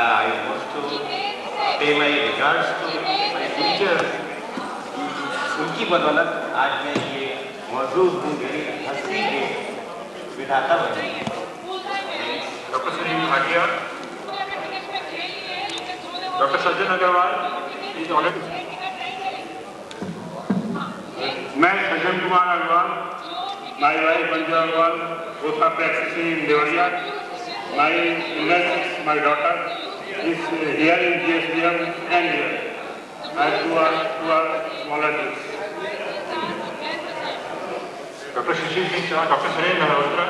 I want to pay my regards to my teacher. उनकी बदौलत आज मैं ये मौजूद हूँ, मेरी हंसी के विधाता बने। Doctor Sunil Bhatia, doctor Sajjan Agarwal, is already. मैं Sajjan Kumar Agarwal, My wife Anju Agarwal, both are practicing in Devaria. My in-laws, my daughter is here in GSBM and here. I have two are volunteers. Dr. Shishir Singh Chauhan, Dr. Suren Malhotra.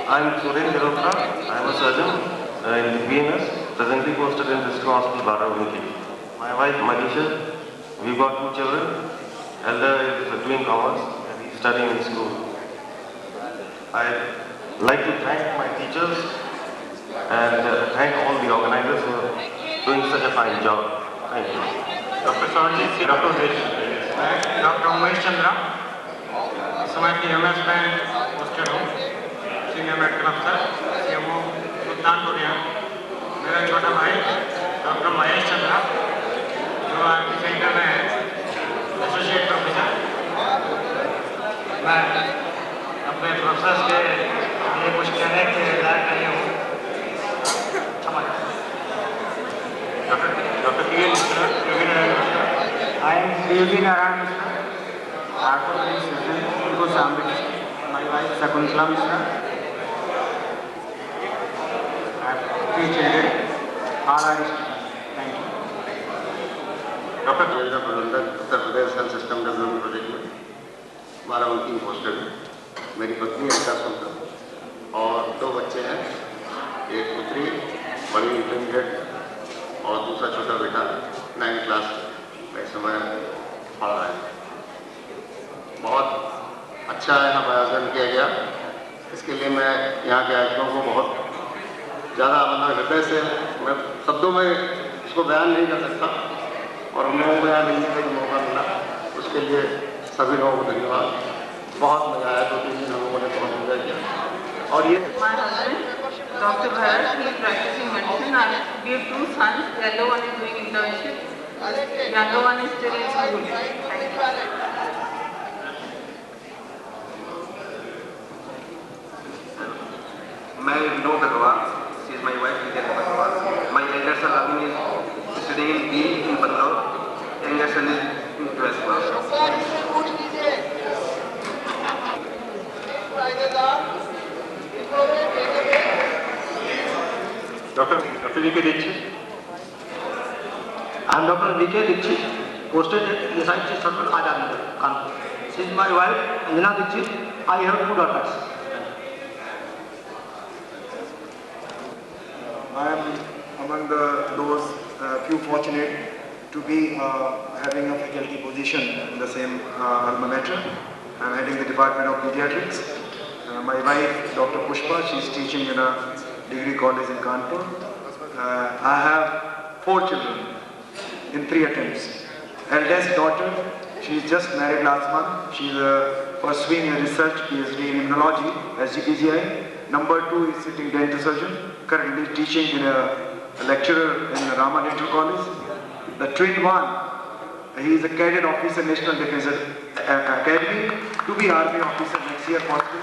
I am Suren Malhotra. I am a surgeon in the BMS, presently posted in District Hospital, Barabanki. My wife Manisha, we got 2 children. Elder is doing commerce and he is studying in school. I like to thank my teachers and thank all the organizers for doing such a fine job. Thank you. Dr. Sanjit, Dr. Umesh. Dr. Umesh Chandra, इस समय PMS में posted हूँ, senior medical अफसर, CMO Sultanpur यहाँ। मेरा छोटा भाई doctor Mahesh Chandra, जो आरटी सेंटर में है, एसोसिएट प्रोफेसर। मैं अपने प्रोफेसर के लिए कुछ कहने के लायक नहीं हूँ। Dr. K. Mishra, Yogi Narayan Mishra. I am Yogi Narayan Mishra, orthopedic surgeon in Gosambri district. My wife Sakuntala Mishra. I have 3 children, all are students. Thank you. Doctor योजना प्रबंधक Uttar Pradesh health system development project में Barabanki posted है। मेरी पत्नी अनिता सुल्तान और 2 बच्चे हैं, एक पुत्री बड़ी इंटरमीडिएट और दूसरा छोटा बेटा 9th क्लास में समय पढ़ रहा है। बहुत अच्छा यहाँ आयोजन किया गया, इसके लिए मैं यहाँ के आयोजकों को बहुत ज़्यादा हृदय से मैं शब्दों में इसको बयान नहीं कर सकता और हम लोगों को यहाँ मिलने का जो मौका मिला उसके लिए सभी लोगों को धन्यवाद। बहुत मजा आया, 2-3 दिन हम लोगों ने बहुत मजा किया। और ये Dr. Bharat, he is practicing medicine. I have 2 sons. The elder one is doing internship. The younger one is still in school. Thank you. मैं Vinod Agarwal, she is my wife Vidya Agarwal. My elder son Ravin is studying in BE in Bangalore. Younger son is in 12th class. Dr. V.K. Dixit. I am Dr. V.K. Dixit, posted at SIT Hospital, Azadnagar, Kanpur. She is my wife Anjana Dixit. I have 2 daughters. I am among those few fortunate to be having a faculty position in the same alma mater. I am heading the Department of Pediatrics. My wife, Dr. Pushpa, she is teaching in a degree college in Kanpur. I have 4 children in 3 attempts. Eldest daughter, she is just married last month. She is pursuing a research PhD in immunology, SGPGI. Number 2 is sitting dental surgeon, currently teaching in a lecturer in Rama Dental College. The twin one, he is a cadet officer, National Defence Academy, to be army officer next year possibly.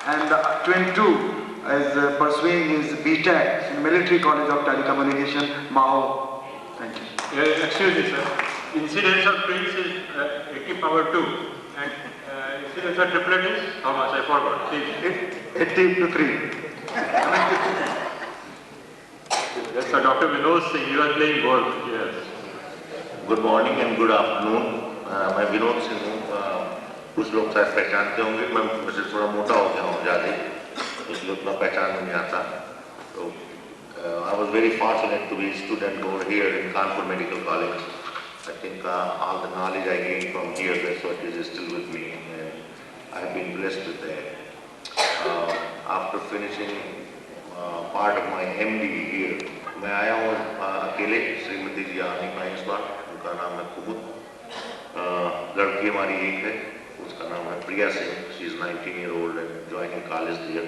And the twin 2 is pursuing his BTech in Military College of Telecommunication, Mao. Thank you. Excuse me, sir. Incidence of twins is 80 power 2 and incidence of triplet is how much? I forgot. 80 to 3. Yes, sir. Dr. Vinod Singh, you are playing golf. Yes. Good morning and good afternoon. मैं विनोद सिंह हूँ। कुछ लोग शायद पहचानते होंगे, मैं वैसे थोड़ा मोटा हो गया हूँ ज़्यादा, इसलिए उतना पहचान में नहीं आता। तो I was very fortunate to be student over here in Kanpur medical college. I think all the knowledge I gain from here, that's what is still with me and I have been blessed with that. After finishing part of my MD here, मैं आया हूँ अकेले, श्रीमती जी आ नहीं पाई इस बार, उनका नाम है कुमुद। लड़की हमारी एक है, उसका नाम है Priya Singh, she is 19 year old and joining college here.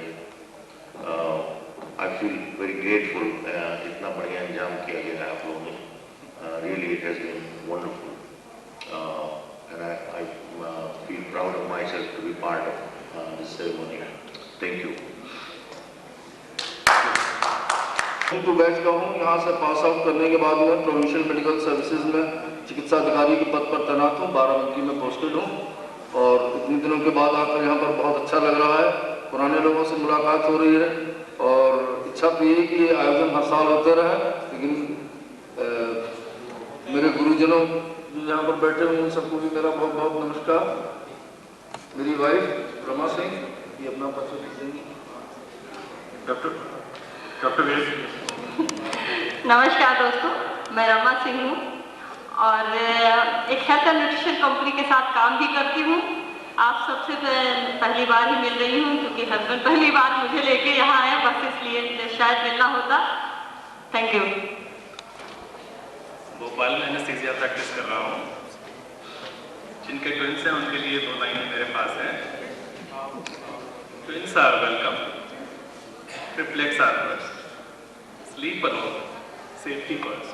I feel very grateful, इतना बढ़िया इंतजाम किया गया है आप लोगों ने, really it has been wonderful and I feel proud of myself to be part of this ceremony. Thank you. Two batch का हूँ। यहाँ से पास आउट करने के बाद मैं प्रोविंशियल मेडिकल सर्विसेज में चिकित्सा अधिकारी के पद पर तैनात हूँ, बाराबंकी में पोस्टेड हूँ और इतने दिनों के बाद आकर यहाँ पर बहुत अच्छा लग रहा है। पुराने लोगों से मुलाकात हो रही है और इच्छा तो यही कि ये आयोजन हर साल होते रहे, लेकिन मेरे गुरुजनों जो यहाँ पर बैठे हुए उन सबको भी मेरा बहुत बहुत नमस्कार। मेरी वाइफ रमा सिंह, ये अपना परिचय देंगी। डॉक्टर नमस्कार दोस्तों, मैं रमा सिंह हूँ और एक हेल्थ एंड न्यूट्रिशन कंपनी के साथ काम भी करती हूँ। आप सबसे पहली बार ही मिल रही हूँ क्योंकि हस्बैंड पहली बार मुझे लेके यहाँ आए, बस इसलिए शायद मिलना होता। Thank you. भोपाल में एनेस्थीसिया प्रैक्टिस कर रहा हूँ। जिनके ट्विंस हैं उनके लिए 2 लाइनें मेरे पास हैं। Twins are welcome, triplets are first, sleep alone, safety first.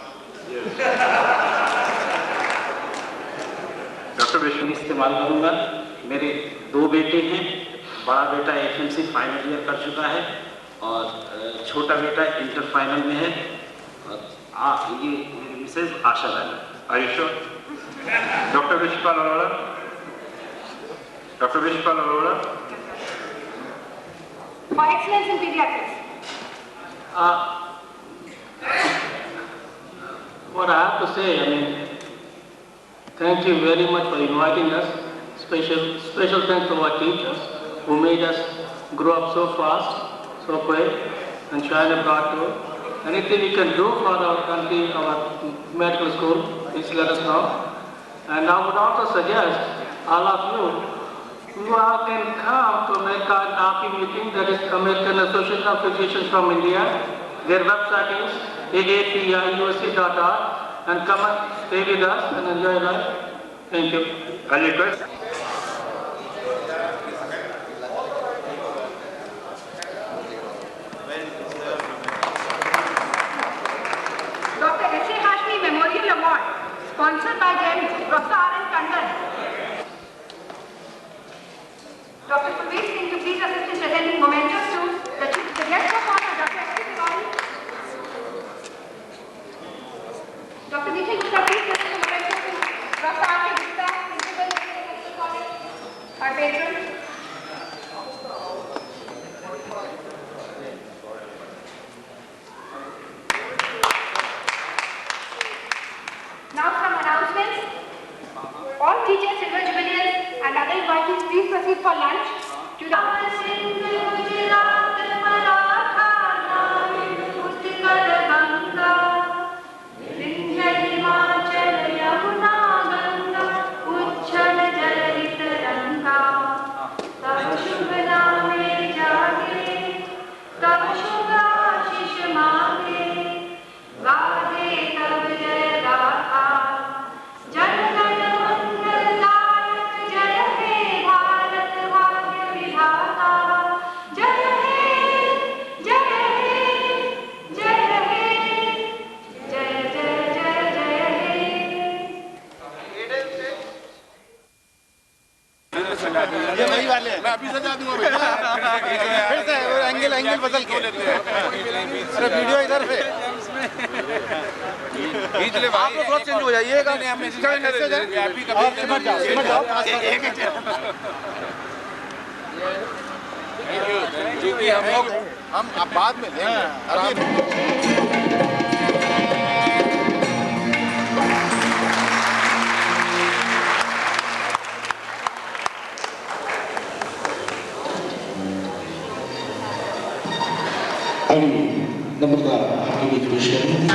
Doctor Vishnu इस्तेमाल करूँगा। मेरे 2 बेटे हैं। बड़ा बेटा FMC फाइनल ईयर कर चुका है और छोटा बेटा इंटर फाइनल में है। और ये मिसेज आशा रानी। आयुष्य doctor Vishwapal Arora, doctor Vishwapal Arora. For excellence in pediatrics. What I have to say, I mean, thank you very much for inviting us. Special thanks to our teachers who made us grow up so fast, so quick, and shine a bright road. Anything we can do for our country, our medical school, please let us know. And I would also suggest all of you all can come to America RP meeting, that is American Association of Physicians from India. Their website is aapiusc.org, and come and stay with us and enjoy life. Thank you. I request. Dr. S.A. Hashmi Memorial Award, sponsored by Professor R.N. Tandon. Dr. Kulveer Singh, to please assist in presenting mementos to the guest of honor, Dr. S.P. Tiwari. Dr. Nitin Gupta, please present the mementos to Professor R.K. Gupta, Principal, Medical College, our patron. Now some announcements. All teachers, silver jubilees and other invitees, please proceed for lunch to the ये वही वाले हैं। मैं अभी सजा दूंगा भैया। फिर से एंगल बदल के। अरे वीडियो इधर से। खींच ले भाई। आप लोग चेंज हो जाइएगा। इसका मैसेज है। आप समझ जाओ। क्योंकि हम अब बाद में लेंगे। नमस्कार, आपके बीच पेश करेंगे।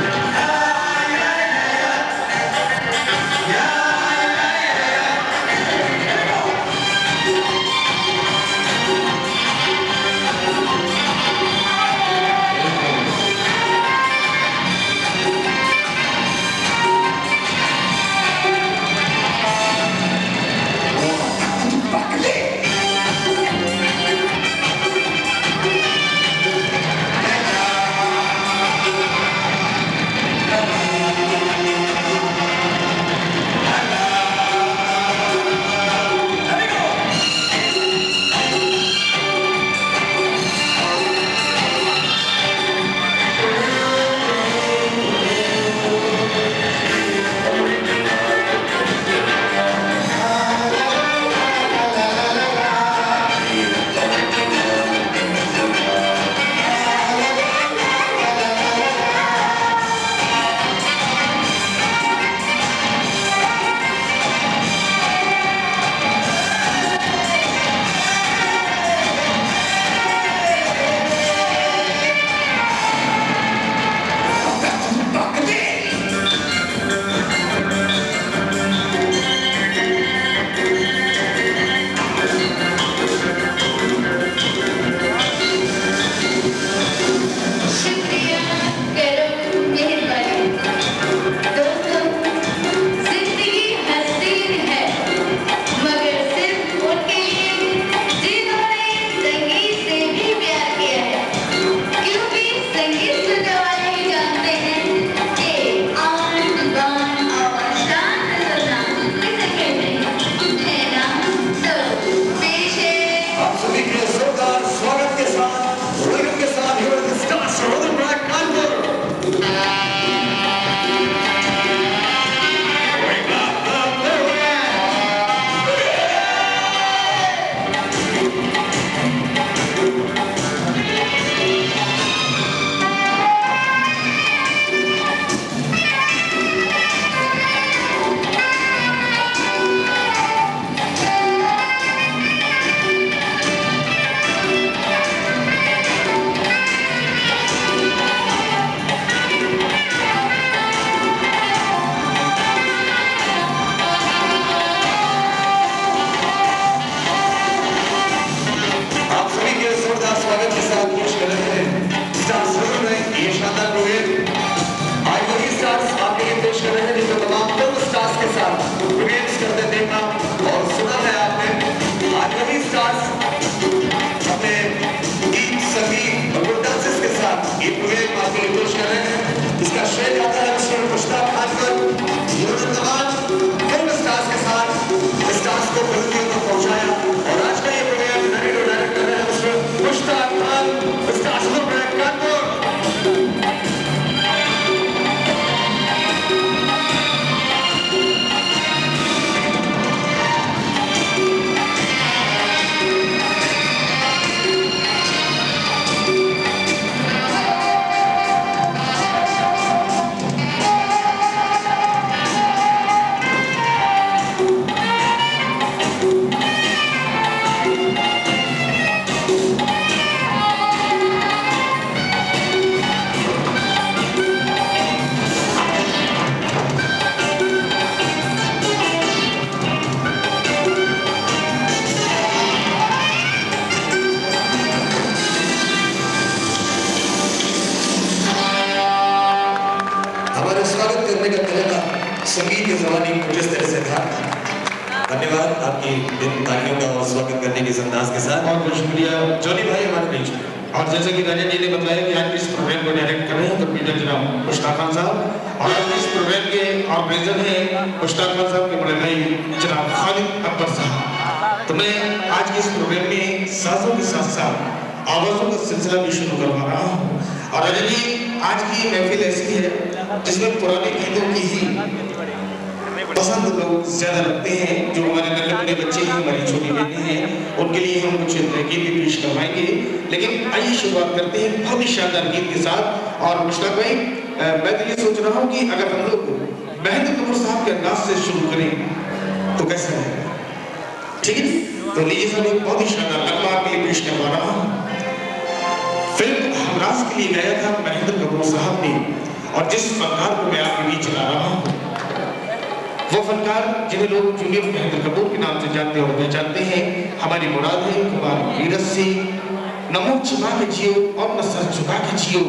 आपकी इन तालियों का स्वागत करने के इस अंदाज के साथ। बहुत बहुत शुक्रिया जोनी भाई हमारे बीच में। और जैसे कि रजत जी ने बताया कि आज इस प्रोग्राम को डायरेक्ट कर रहे हैं कंप्यूटर जनाब मुश्ताक खान साहब, और आज इस प्रोग्राम के ऑर्गेनाइजर हैं मुश्ताक खान साहब के बड़े भाई जनाब खालिद अकबर साहब। तो मैं आज के इस प्रोग्राम में साजों के साथ साथ आवाज़ों का सिलसिला भी शुरू करवा रहा हूँ। और रजत जी, आज की महफिल ऐसी है जिसमें पुराने गीतों की ही पसंद लोग ज्यादा रखते हैं। जो हमारे नन्हे बच्चे हैं, हमारी छोटी बहनें हैं, उनके लिए हम कुछ गीत भी पेश करवाएंगे। लेकिन आइए शुरुआत करते हैं बहुत ही शानदार गीत के साथ। और मुश्ताक भाई, मैं तो ये सोच रहा हूँ कि अगर हम लोग महेंद्र कपूर साहब के अंदाज से शुरू करें तो कैसा है? ठीक है, तो लीजिए साहब, एक बहुत ही शानदार नगमा आपके लिए पेश करवा रहा हूँ। फिल्म हमराज के लिए गाया था महेंद्र कपूर साहब ने, और जिस फनकार को मैं आपके बीच ला रहा हूँ वो फनकार जिन्हें लोग जूनियर महेंद्र कपूर के नाम से जानते और पहचानते हैं, हमारी मुराद है कुमार नीरज से। न मुंह छिपा के जियो और न सर झुका के जियो,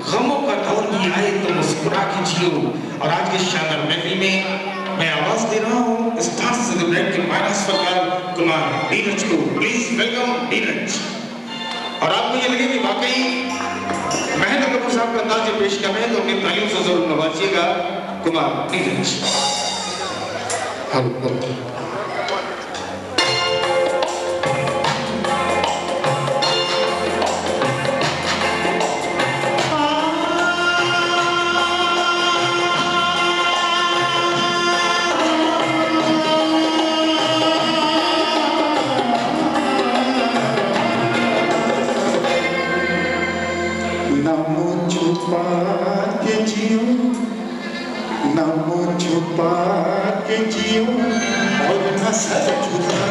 गमों का दौर भी आए तो मुस्कुरा के जियो। और आज के शानदार महफिल में मैं आवाज दे रहा हूँ स्टार सेलिब्रेट के माइनस फनकार कुमार नीरज को। Please welcome Neeraj. और आपको ये लगे कि वाकई महेंद्र कपूर साहब का अंदाज पेश कर रहे हैं तो अपनी तालियों से जरूर नवाजिएगा कुमार नीरज। छुपा के जियो और न सर झुका